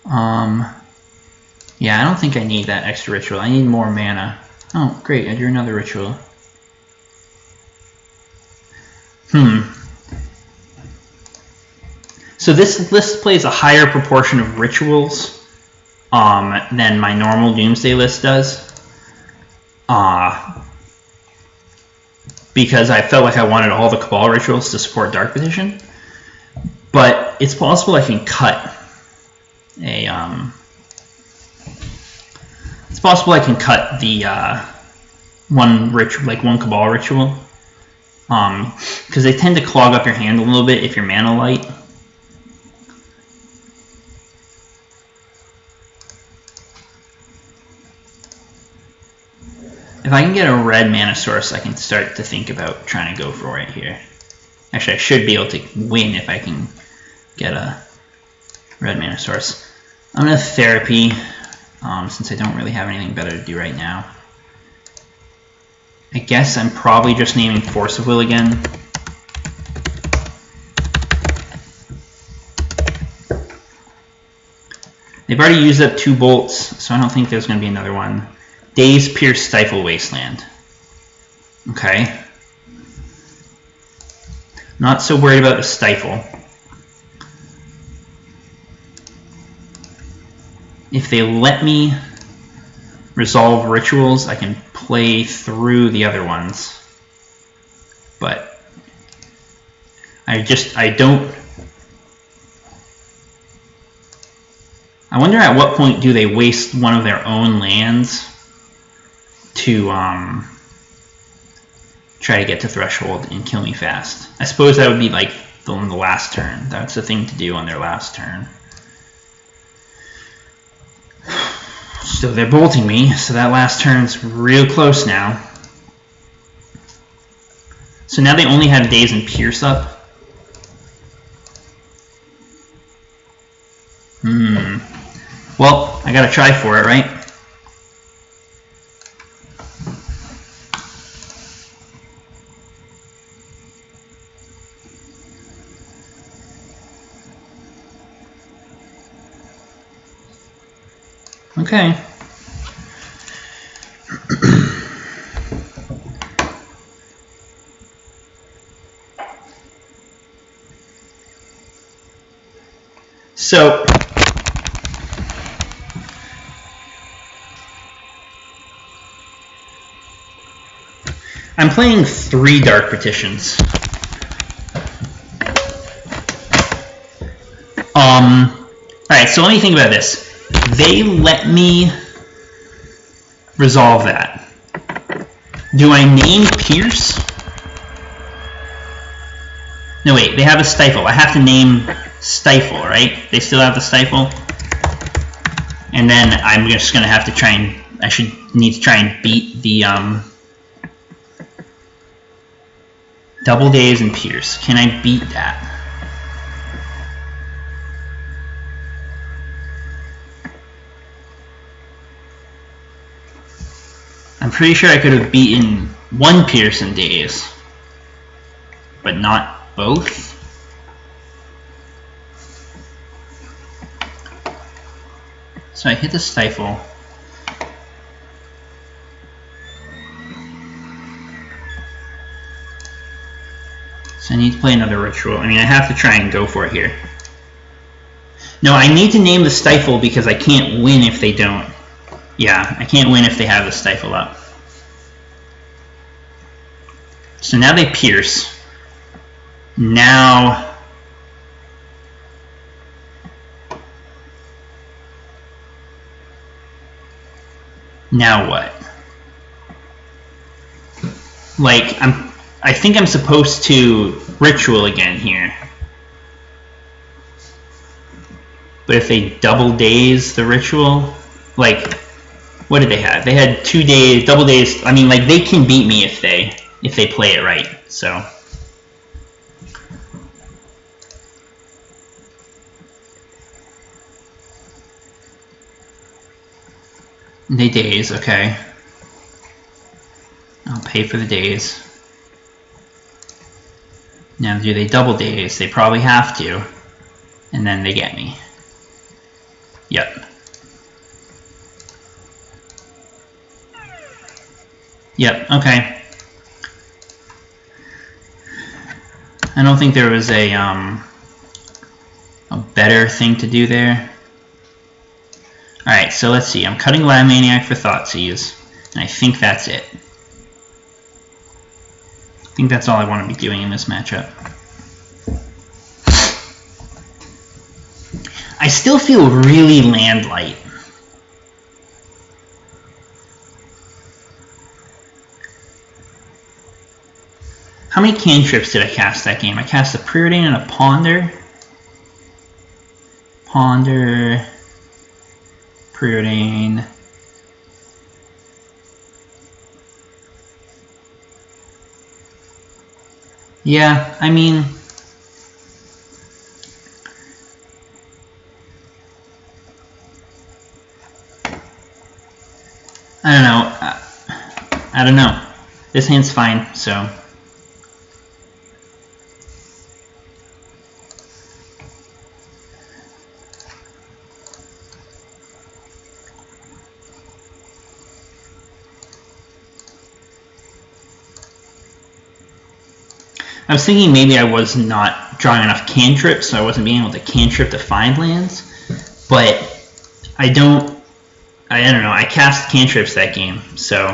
Yeah, I don't think I need that extra ritual. I need more mana. Oh, great, I drew another ritual. So this list plays a higher proportion of rituals than my normal Doomsday list does. Because I felt like I wanted all the Cabal rituals to support Dark Petition. But it's possible I can cut a it's possible I can cut the one Cabal ritual, because they tend to clog up your hand a little bit if you're mana light. If I can get a red mana source, I can start to think about trying to go for it here. Actually, I should be able to win if I can get a red mana source. I'm going to therapy, since I don't really have anything better to do right now. I guess I'm probably just naming Force of Will again. They've already used up 2 bolts, so I don't think there's going to be another one. Daze, Pierce, Stifle, Wasteland. Okay. Not so worried about the Stifle. If they let me resolve rituals, I can play through the other ones. But I don't... I wonder at what point do they waste one of their own lands to try to get to Threshold and kill me fast. I suppose that would be like on the last turn. That's the thing to do on their last turn. So they're bolting me, so that last turn's real close now. So now they only have Daze and Pierce up. Well, I gotta try for it, right? Okay. So I'm playing 3 Dark Petitions. Alright, so let me think about this. They let me resolve that. Do I name Pierce? No, wait, they have a Stifle. I have to name Stifle, right? They still have the Stifle? And then I'm just going to have to try and... I should need to try and beat the... Double Daze and Pierce. Can I beat that? I'm pretty sure I could have beaten 1 Pierce and Daze, but not both. So I hit the Stifle. So I need to play another ritual. I mean, I have to try and go for it here. No, I need to name the Stifle because I can't win if they don't. Yeah, I can't win if they have the Stifle up. So now they Pierce. Now... Now what? Like, I think I'm supposed to ritual again here. But if they double daze the ritual, like, what did they have? They had 2 days, double daze. I mean, like, they can beat me if they play it right. So they daze, okay. I'll pay for the daze. Now, do they double daze? They probably have to. And then they get me. Yep. Yep, okay. I don't think there was a better thing to do there. Alright, so let's see. I'm cutting Lab Maniac for Thoughtseize, and I think that's it. I think that's all I want to be doing in this matchup. still feel really land light. How many cantrips did I cast that game? I cast a Preordain and a Ponder. Ponder, Preordain. Yeah, I mean, I don't know. I don't know. This hand's fine, so. I was thinking maybe I was not drawing enough cantrips, so I wasn't being able to cantrip to find lands, but I don't know, I cast cantrips that game, so.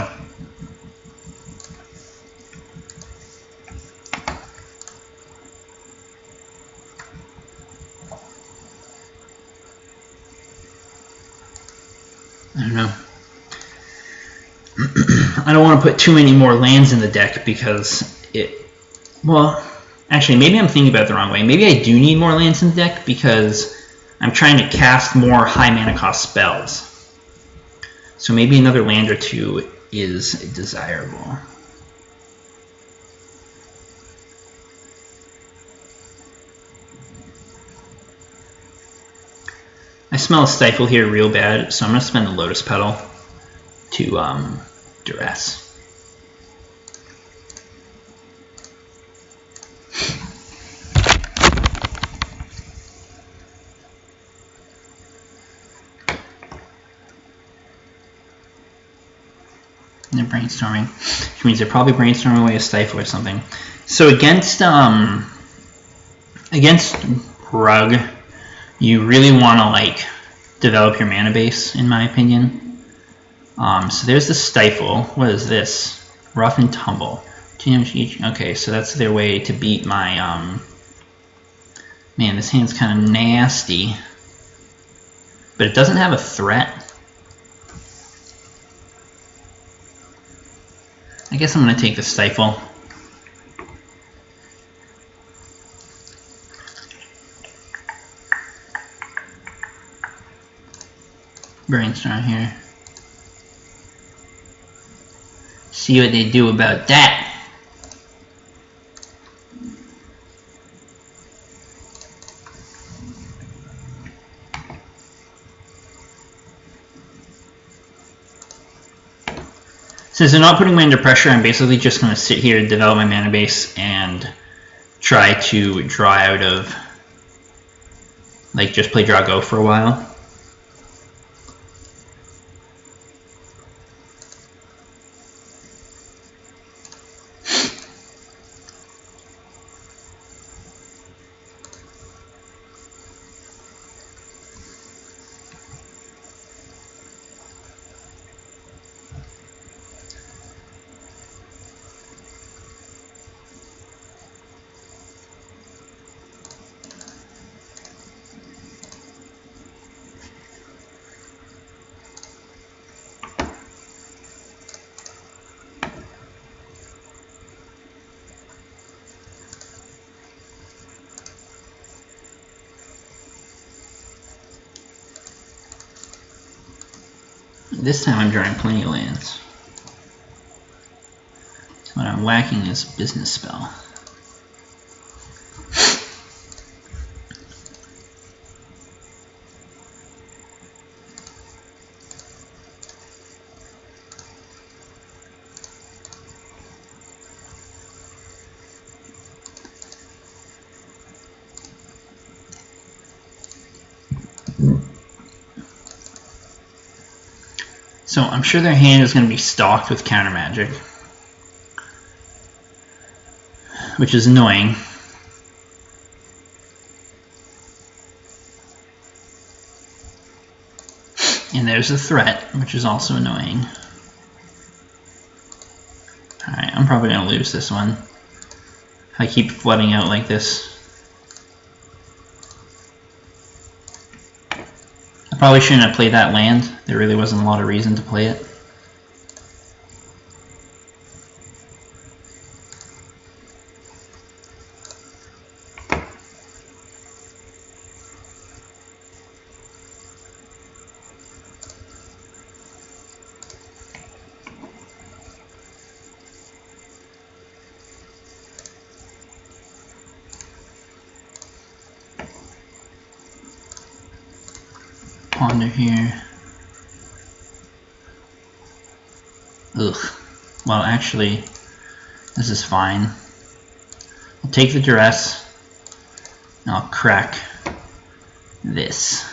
I don't know. I don't want to put too many more lands in the deck because well, actually, maybe I'm thinking about it the wrong way. Maybe I do need more lands in the deck because I'm trying to cast more high mana cost spells. So maybe another land or two is desirable. I smell a Stifle here real bad, so I'm going to spend the Lotus Petal to Duress. And they're brainstorming, which means they're probably brainstorming away a Stifle or something. So against Rug, you really want to like develop your mana base, in my opinion. So there's the Stifle. What is this? Rough and Tumble. Okay, so that's their way to beat my man, this hand's kind of nasty, but it doesn't have a threat. I guess I'm going to take the Stifle. Brainstorm here. See what they do about that. Since they're not putting me under pressure, I'm basically just going to sit here and develop my mana base and try to draw out of, like, just play draw go for a while. This time I'm drawing plenty of lands. What I'm whacking is Business Spell. So I'm sure their hand is going to be stocked with counter magic, which is annoying. And there's a threat, which is also annoying. Alright, I'm probably going to lose this one if I keep flooding out like this. Probably shouldn't have played that land. There really wasn't a lot of reason to play it. Ponder here. Ugh. Well, actually, this is fine. I'll take the duress, and I'll crack this.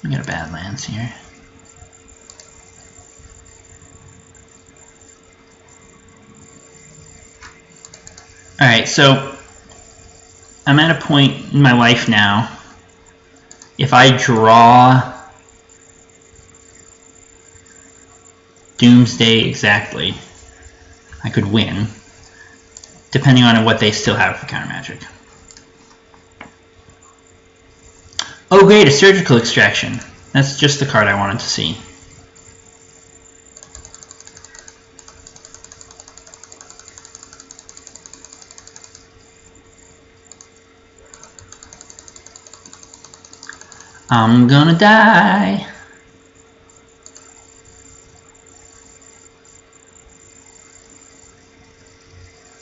I got a bad lands here. Alright, so I'm at a point in my life now. If I draw Doomsday exactly, I could win, depending on what they still have for counter magic. Oh great, a surgical extraction. That's just the card I wanted to see. I'm gonna die.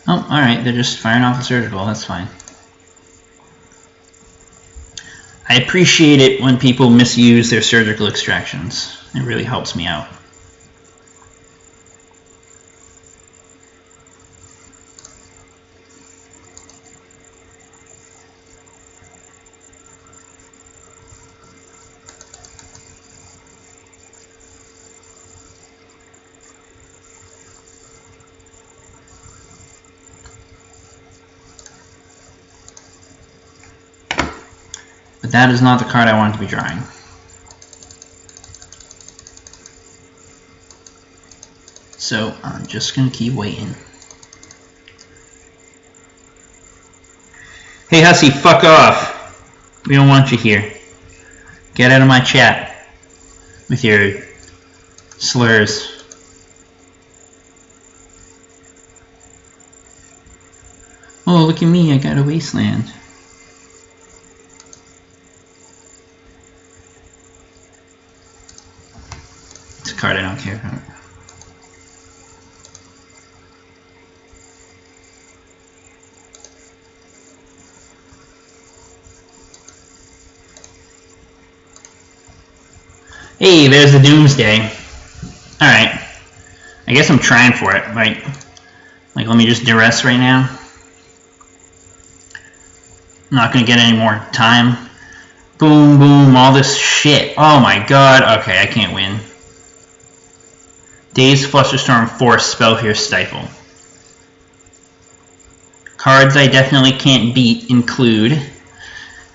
Oh, alright, they're just firing off the surgical, that's fine. I appreciate it when people misuse their surgical extractions. It really helps me out. But that is not the card I wanted to be drawing. So I'm just going to keep waiting. Hey Hussy, fuck off. We don't want you here. Get out of my chat with your slurs. Oh, look at me, I got a wasteland. It's a card I don't care about. Hey, there's the Doomsday. Alright. I guess I'm trying for it, right? Like, let me just duress right now. I'm not gonna get any more time. Boom, boom, all this shit. Oh my god. Okay, I can't win. Daze, Flusterstorm, Force, Spellpierce, Stifle. Cards I definitely can't beat include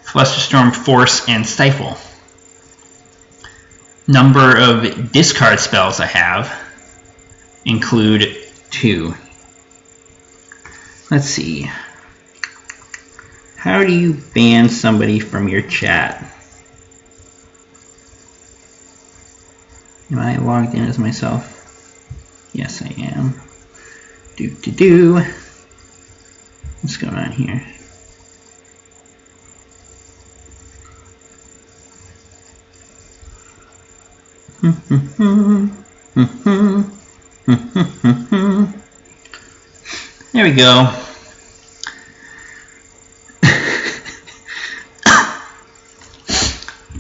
Flusterstorm, Force, and Stifle. Number of discard spells I have include 2. Let's see. How do you ban somebody from your chat? Am I logged in as myself? Yes, I am. What's going on here? There we go.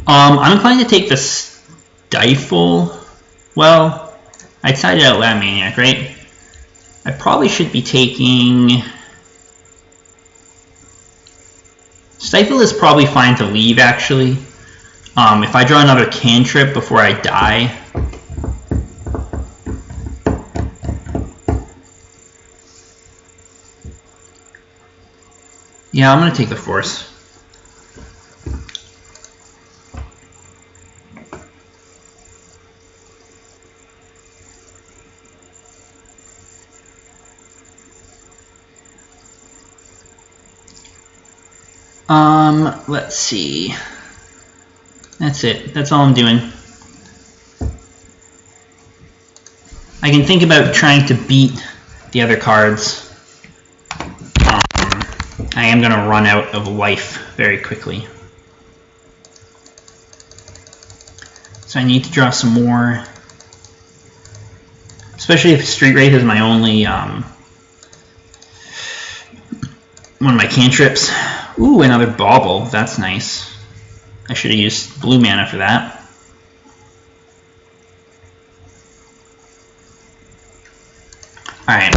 I'm inclined to take the Stifle. Well, I decided out loud Maniac, right? I probably should be taking... Stifle is probably fine to leave, actually. If I draw another cantrip before I die... Yeah, I'm going to take the Force. Let's see. That's it. That's all I'm doing. I can think about trying to beat the other cards. I am going to run out of life very quickly. So I need to draw some more. Especially if Street Wraith is my only one of my cantrips. Ooh, another bauble. That's nice. I should have used blue mana for that. Alright.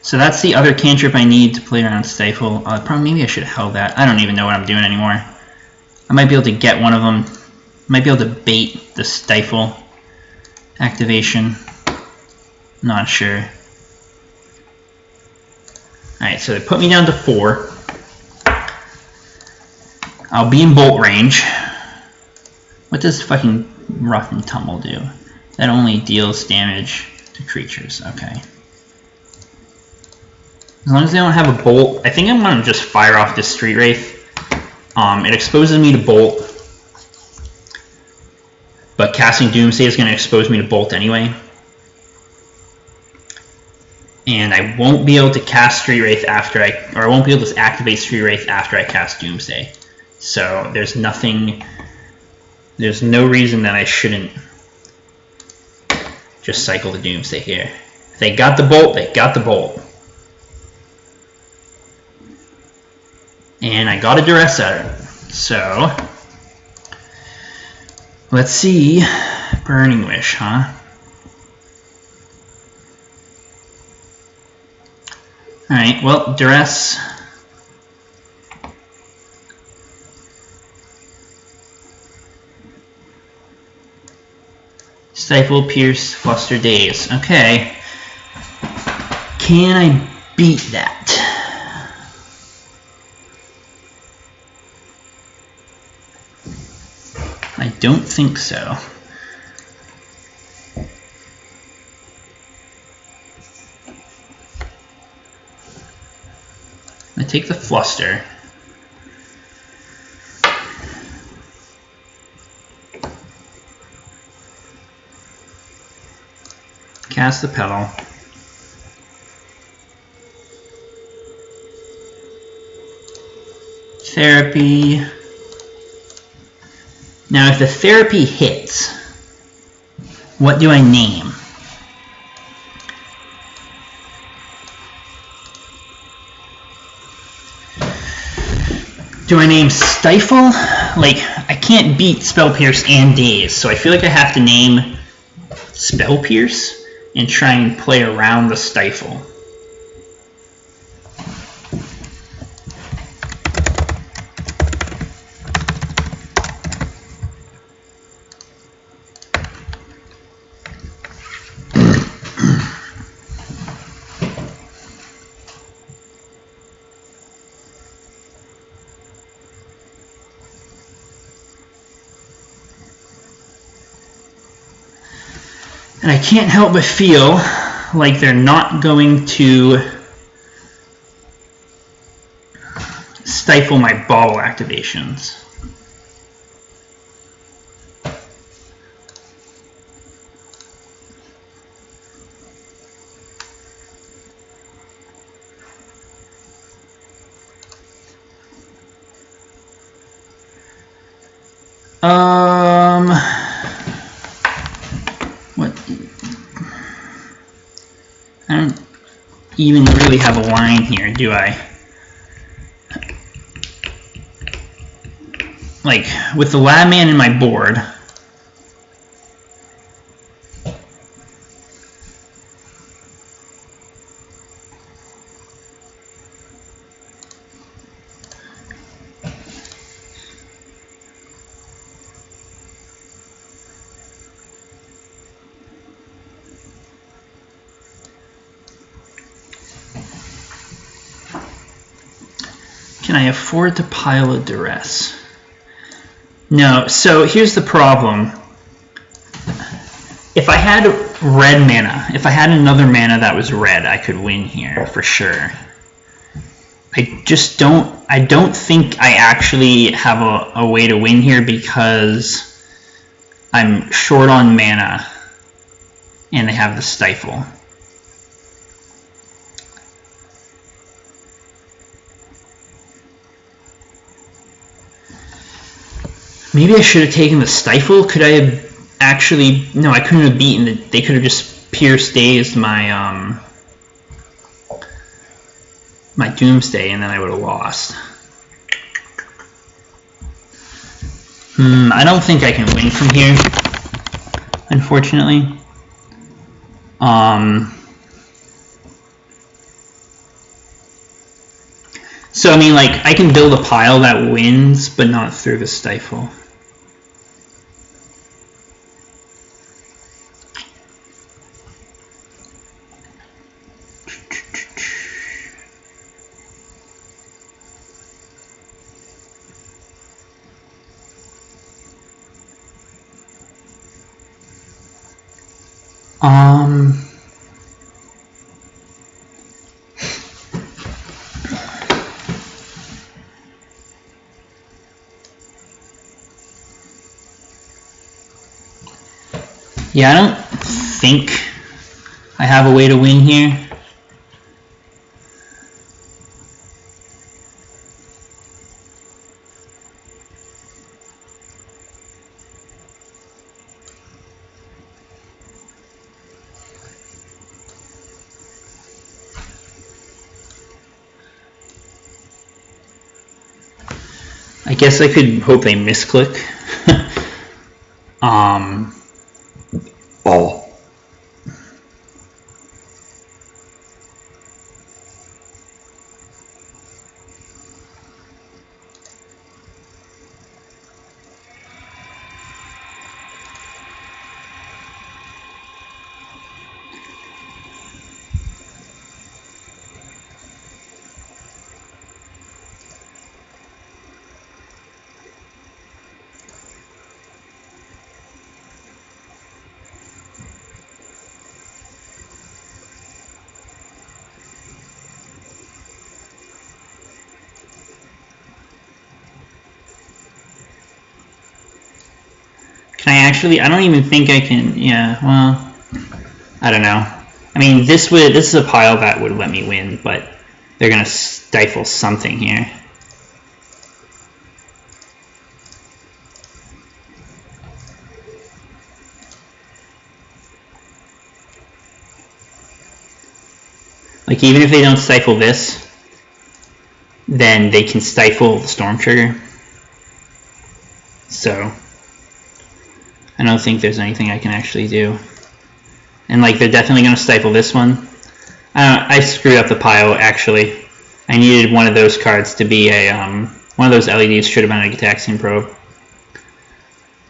So that's the other cantrip I need to play around Stifle. Probably maybe I should have held that. I don't even know what I'm doing anymore. I might be able to get one of them. Might be able to bait the Stifle activation. Not sure. Alright, so they put me down to 4. I'll be in bolt range. What does fucking Rough and Tumble do? That only deals damage to creatures. Okay. As long as they don't have a bolt, I think I'm going to just fire off this Street Wraith. It exposes me to bolt. But casting Doomsday is going to expose me to bolt anyway. And I won't be able to cast Street Wraith after I won't be able to activate Street Wraith after I cast Doomsday. So there's no reason that I shouldn't just cycle the Doomsday here. If they got the bolt, they got the bolt. And I got a duress out of it. So let's see. Burning Wish, huh? Alright, well, duress. Stifle, Pierce, Fluster, Daze. Okay. Can I beat that? I don't think so. I take the Fluster. Cast the Petal. Therapy. Now if the therapy hits, what do I name? Do I name Stifle? Like, I can't beat Spell Pierce and Daze, so I feel like I have to name Spell Pierce and try and play around the Stifle. And I can't help but feel like they're not going to stifle my bauble activations. I don't even really have a line here, do I? Like, with the Lab Man in my board, can I afford to pile a duress? No, so here's the problem. If I had red mana, if I had another mana that was red, I could win here for sure. I don't think I actually have a way to win here because I'm short on mana and they have the Stifle. Maybe I should have taken the Stifle. Could I have actually... No, I couldn't have beaten it. They could have just Pierce Dazed my my Doomsday and then I would have lost. I don't think I can win from here, unfortunately. So, I mean, like, I can build a pile that wins, but not through the Stifle. Yeah, I don't think I have a way to win here. I guess I could hope they misclick. Can I actually? I don't even think I can. Yeah, well, I don't know. I mean, this is a pile that would let me win, but they're gonna stifle something here. Like, even if they don't stifle this, then they can stifle the Storm Trigger. So I don't think there's anything I can actually do. And, like, they're definitely going to stifle this one. I screwed up the pile, actually. I needed one of those cards to be a, one of those LEDs should have been a Gitaxian Probe.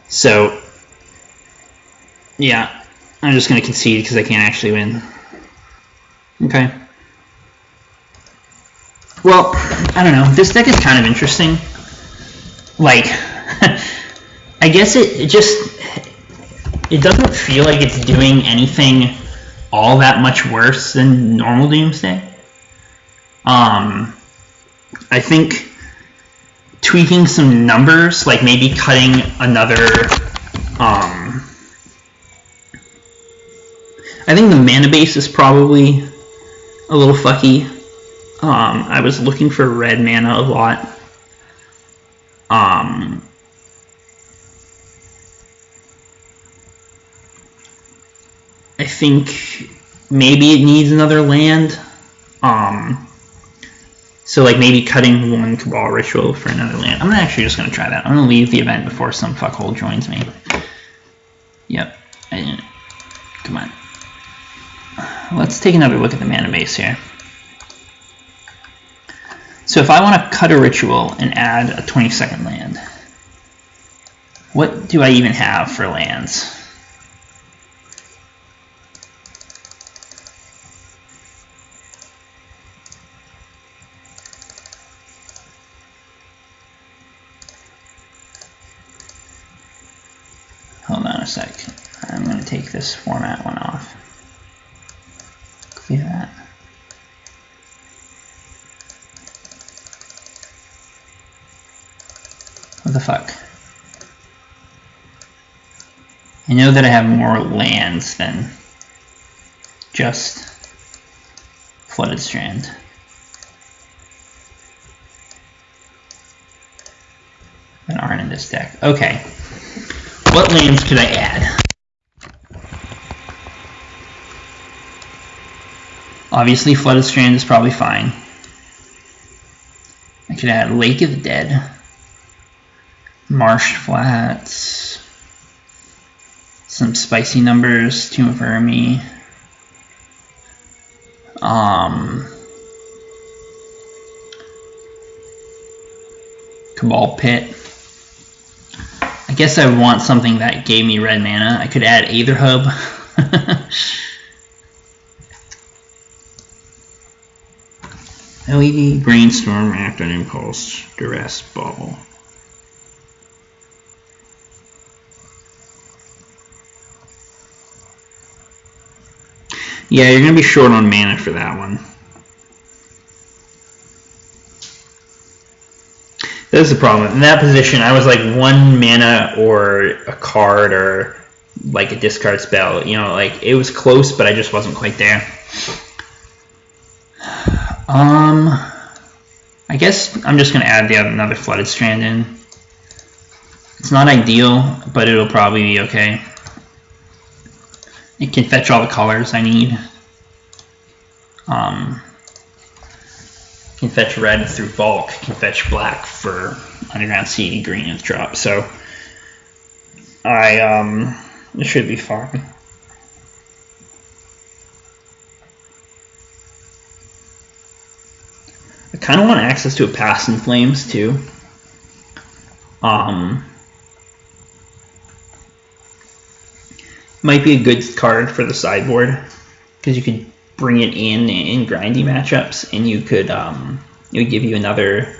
So, yeah, I'm just going to concede because I can't actually win. Okay. Well, I don't know. This deck is kind of interesting. Like, I guess it doesn't feel like it's doing anything all that much worse than normal Doomsday. I think tweaking some numbers, like maybe cutting another, I think the mana base is probably a little fucky. I was looking for red mana a lot. I think maybe it needs another land. So like maybe cutting one Cabal Ritual for another land. I'm actually just going to try that. I'm going to leave the event before some fuckhole joins me. Yep. Come on. Let's take another look at the mana base here. So if I want to cut a ritual and add a 22nd land, what do I even have for lands? Hold on a sec. I'm going to take this format one off. Clear that. the fuck? I know that I have more lands than just Flooded Strand. That aren't in this deck. Okay. What lands could I add? Obviously, Flooded Strand is probably fine. I could add Lake of the Dead, Marsh Flats, some spicy numbers, Tomb of Hermie, Cabal Pit. I guess I would want something that gave me red mana. I could add Aether Hub. LED, Brainstorm, Act on Impulse, Duress, Bauble. Yeah, you're going to be short on mana for that one. That's the problem. In that position, I was like 1 mana or a card or like a discard spell. You know, like it was close, but I just wasn't quite there. I guess I'm just going to add another Flooded Strand in. It's not ideal, but it'll probably be okay. It can fetch all the colors I need. Can fetch red through bulk, can fetch black for Underground Sea, green and drop. So it should be fine. I kind of want access to a Past in Flames too. Might be a good card for the sideboard because you could bring it in grindy matchups, and you could it would give you another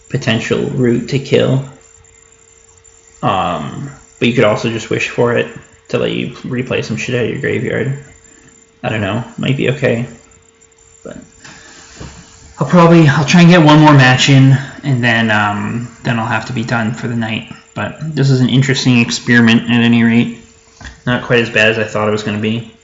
potential route to kill. But you could also just wish for it to let you replay some shit out of your graveyard. I don't know, might be okay. But I'll try and get one more match in, and then I'll have to be done for the night. But this is an interesting experiment at any rate. Not quite as bad as I thought it was going to be.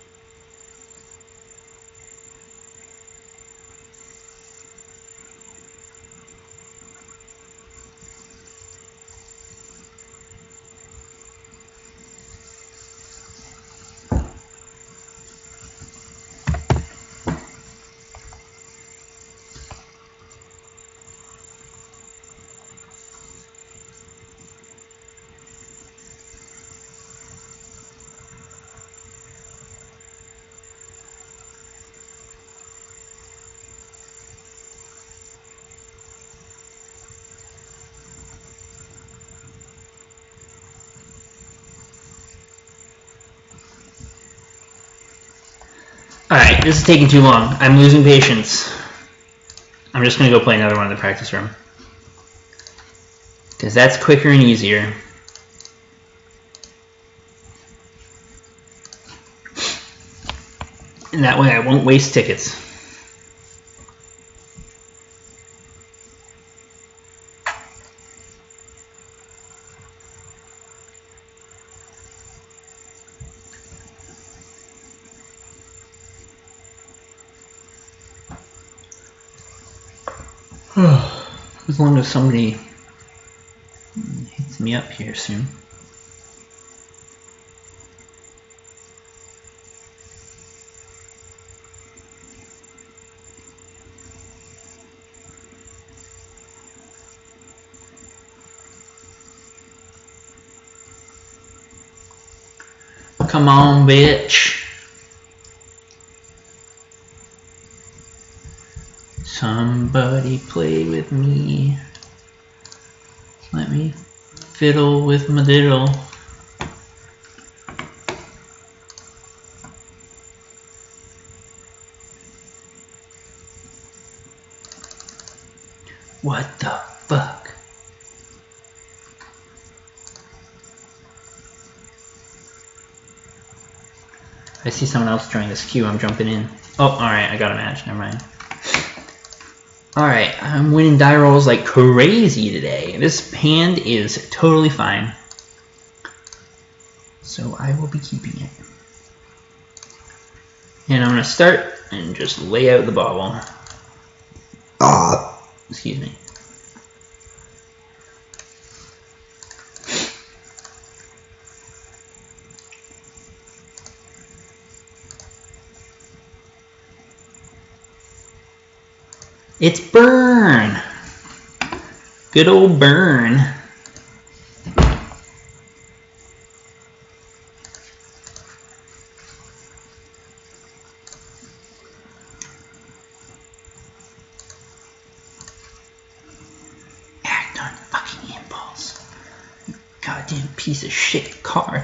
Alright, this is taking too long. I'm losing patience. I'm just going to go play another one in the practice room. Because that's quicker and easier. And that way I won't waste tickets. As long as somebody hits me up here soon. Come on, bitch. Somebody play with me. Let me fiddle with my diddle. What the fuck? I see someone else join this queue. I'm jumping in. Oh, alright, I got a match. Never mind. Alright, I'm winning die rolls like crazy today. This hand is totally fine. So I will be keeping it. And I'm going to start and just lay out the bauble. Excuse me. It's Burn! Good old Burn. Act on fucking impulse. You goddamn piece of shit card.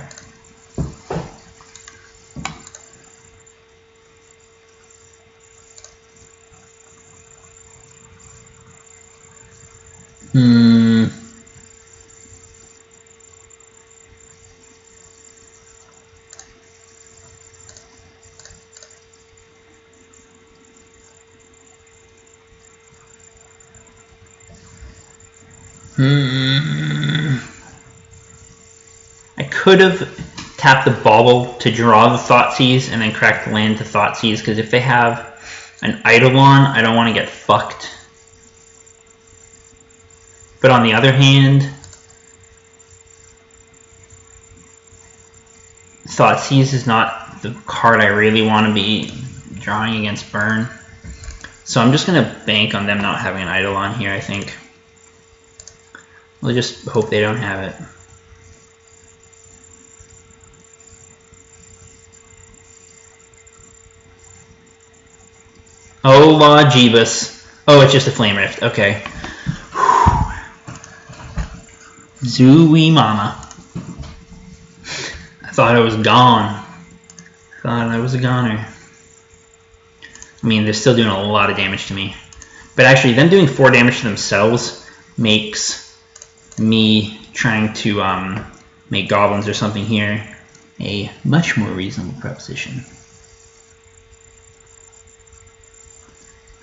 I could have tapped the bauble to draw the Thoughtseize and then crack the land to Thoughtseize, because if they have an Eidolon, I don't want to get fucked. But on the other hand, Thoughtseize is not the card I really want to be drawing against Burn. So I'm just going to bank on them not having an Eidolon here, I think. We'll just hope they don't have it. Oh, La Jeebus. Oh, it's just a Flame Rift. Okay. Zooey mama. I thought I was gone. Thought I was a goner. I mean, they're still doing a lot of damage to me. But actually, them doing 4 damage to themselves makes me trying to make goblins or something here a much more reasonable proposition.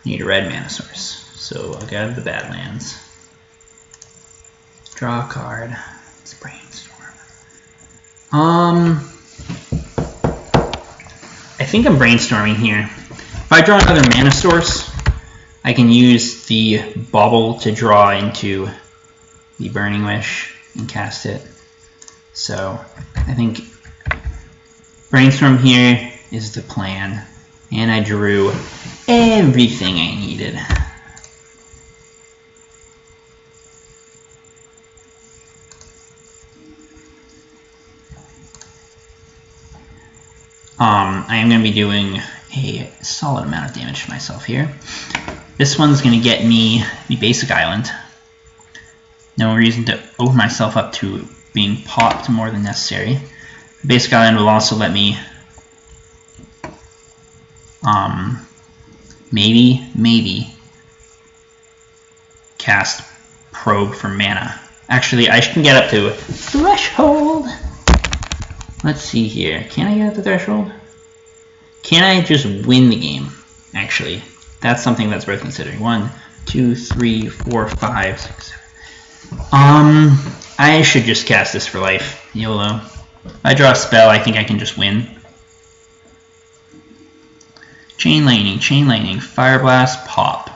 I need a red mana source, so I'll get the Badlands. Draw a card. Let's brainstorm. I think I'm brainstorming here. If I draw another mana source, I can use the bauble to draw into the Burning Wish and cast it. So I think brainstorm here is the plan, and I drew everything I needed. I am going to be doing a solid amount of damage to myself here. This one's going to get me the basic island. No reason to open myself up to being popped more than necessary. The basic island will also let me maybe cast Probe for mana. Actually, I can get up to Threshold. Let's see here. Can I get up to Threshold? Can I just win the game? Actually, that's something that's worth considering. 1, 2, 3, 4, 5, 6, 7. I should just cast this for life. YOLO. If I draw a spell, I think I can just win. Chain Lightning, Fire Blast, Pop.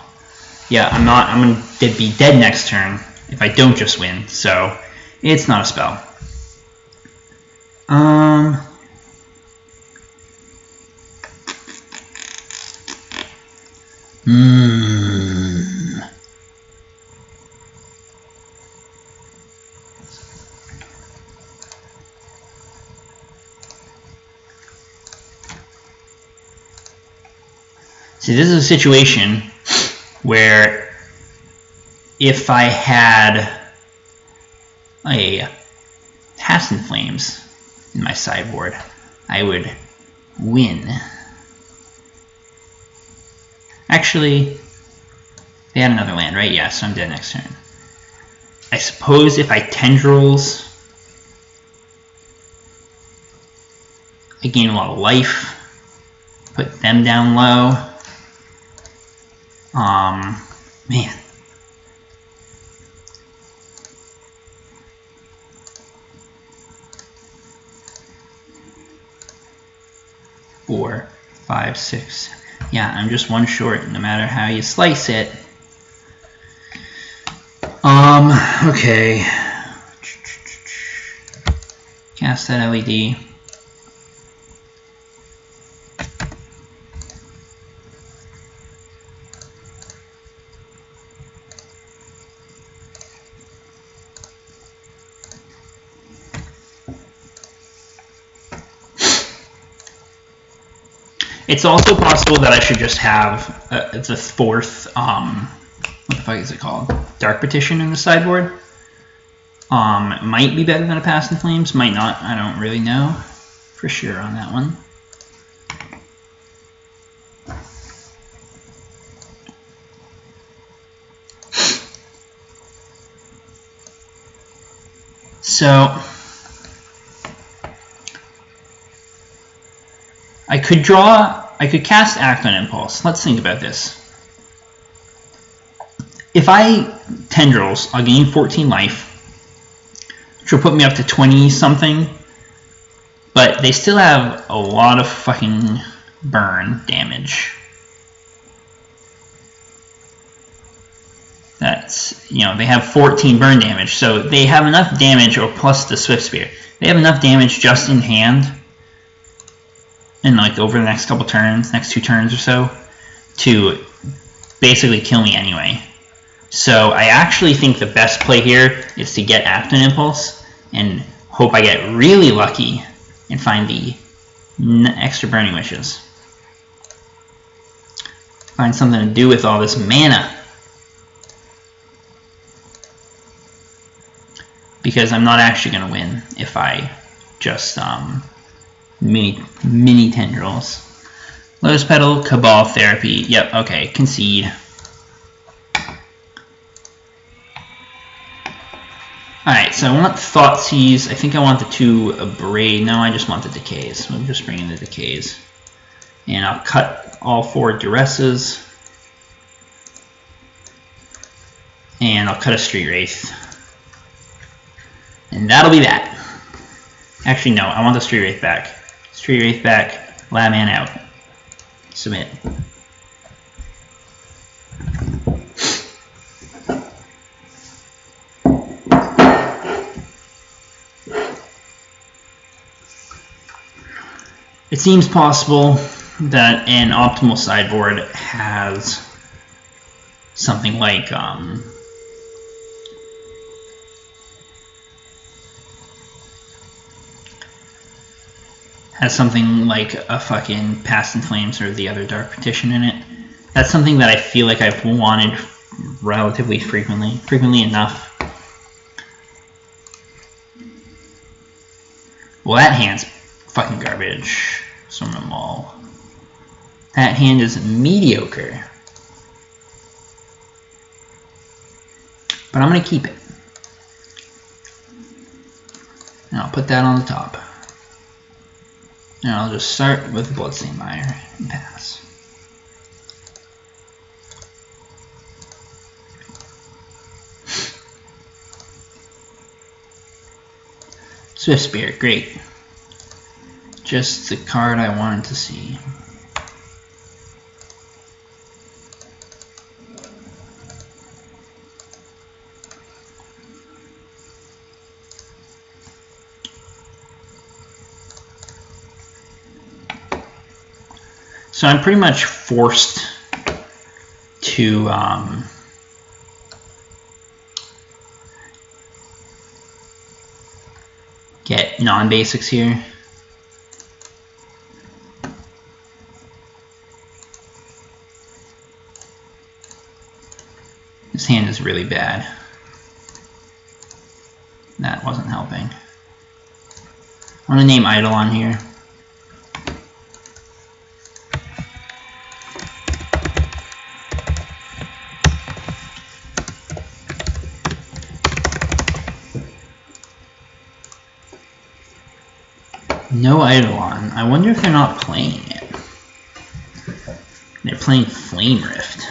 Yeah, I'm going to be dead next turn if I don't just win, so it's not a spell. See, this is a situation where if I had a Hassan Flames in my sideboard, I would win. Actually, they had another land, right? Yeah, so I'm dead next turn. I suppose if I Tendrils, I gain a lot of life, put them down low. Man. Four, five, six. Yeah, I'm just one short, no matter how you slice it. Okay. Cast that LED. It's also possible that I should just have the fourth, what the fuck is it called? Dark Petition in the sideboard. Might be better than a Past in Flames, might not. I don't really know for sure on that one. So I could cast Act on Impulse. Let's think about this. If I Tendrils, I'll gain 14 life, which will put me up to 20 something, but they still have a lot of fucking burn damage. That's, you know, they have 14 burn damage, so they have enough damage, or plus the Swift Spear, they have enough damage just in hand, and like over the next couple turns, next 2 turns or so, to basically kill me anyway. So I actually think the best play here is to get Act on Impulse and hope I get really lucky and find the extra Burning Wishes. Find something to do with all this mana. Because I'm not actually going to win if I just mini Tendrils. Lotus Petal, Cabal Therapy. Yep, okay, concede. Alright, so I want Thoughtseize. I think I want the 2 Abrade. No, I just want the Decays. We'll just bring in the Decays. And I'll cut all 4 Duresses. And I'll cut a Street Wraith. And that'll be that. Actually, no, I want the Street Wraith back. Street Wraith back, Ladman out. Submit. It seems possible that an optimal sideboard has something like a fucking Past in Flames or the other Dark Petition in it. That's something that I feel like I've wanted relatively frequently enough. Well, that hand's fucking garbage. Summon them all. That hand is mediocre. But I'm going to keep it. And I'll put that on the top. And I'll just start with Bloodstained Mire and pass. Swift Spear, great. Just the card I wanted to see. So I'm pretty much forced to get non-basics here. This hand is really bad. That wasn't helping. I'm gonna name Eidolon here. No Eidolon. I wonder if they're not playing it. They're playing Flame Rift.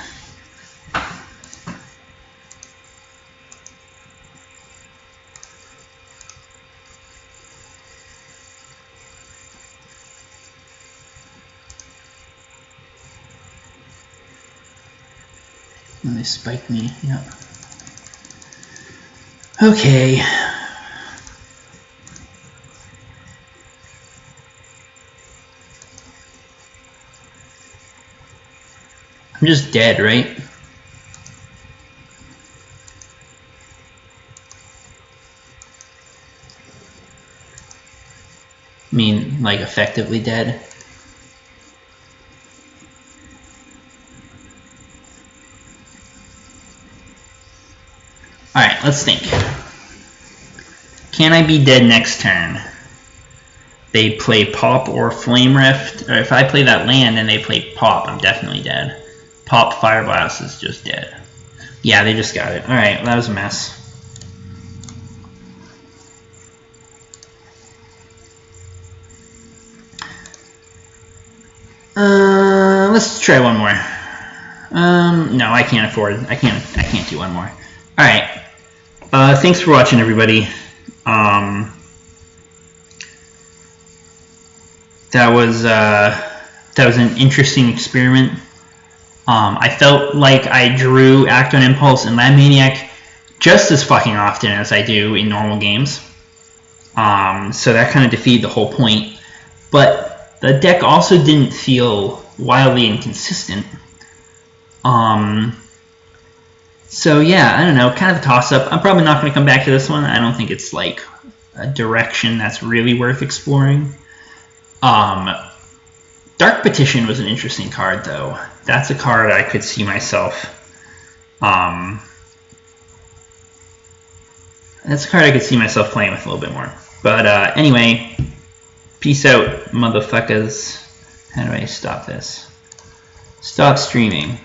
And they spiked me, yep. Okay. I'm just dead, right? I mean, like, effectively dead. Alright, let's think. Can I be dead next turn? They play Pop or Flame Rift. Or if I play that land and they play Pop, I'm definitely dead. Pop Fire Blast is just dead. Yeah, they just got it. Alright, well, that was a mess. Let's try one more. No, I can't afford. I can't do one more. All right. Thanks for watching, everybody. That was an interesting experiment. I felt like I drew Act on Impulse and Land Maniac just as fucking often as I do in normal games. So that kind of defeated the whole point. But the deck also didn't feel wildly inconsistent. So yeah, I don't know, kind of a toss-up. I'm probably not going to come back to this one. I don't think it's like a direction that's really worth exploring. Dark Petition was an interesting card, though. That's a card I could see myself. That's a card I could see myself playing with a little bit more. But anyway, peace out, motherfuckers. How do I stop this? Stop streaming.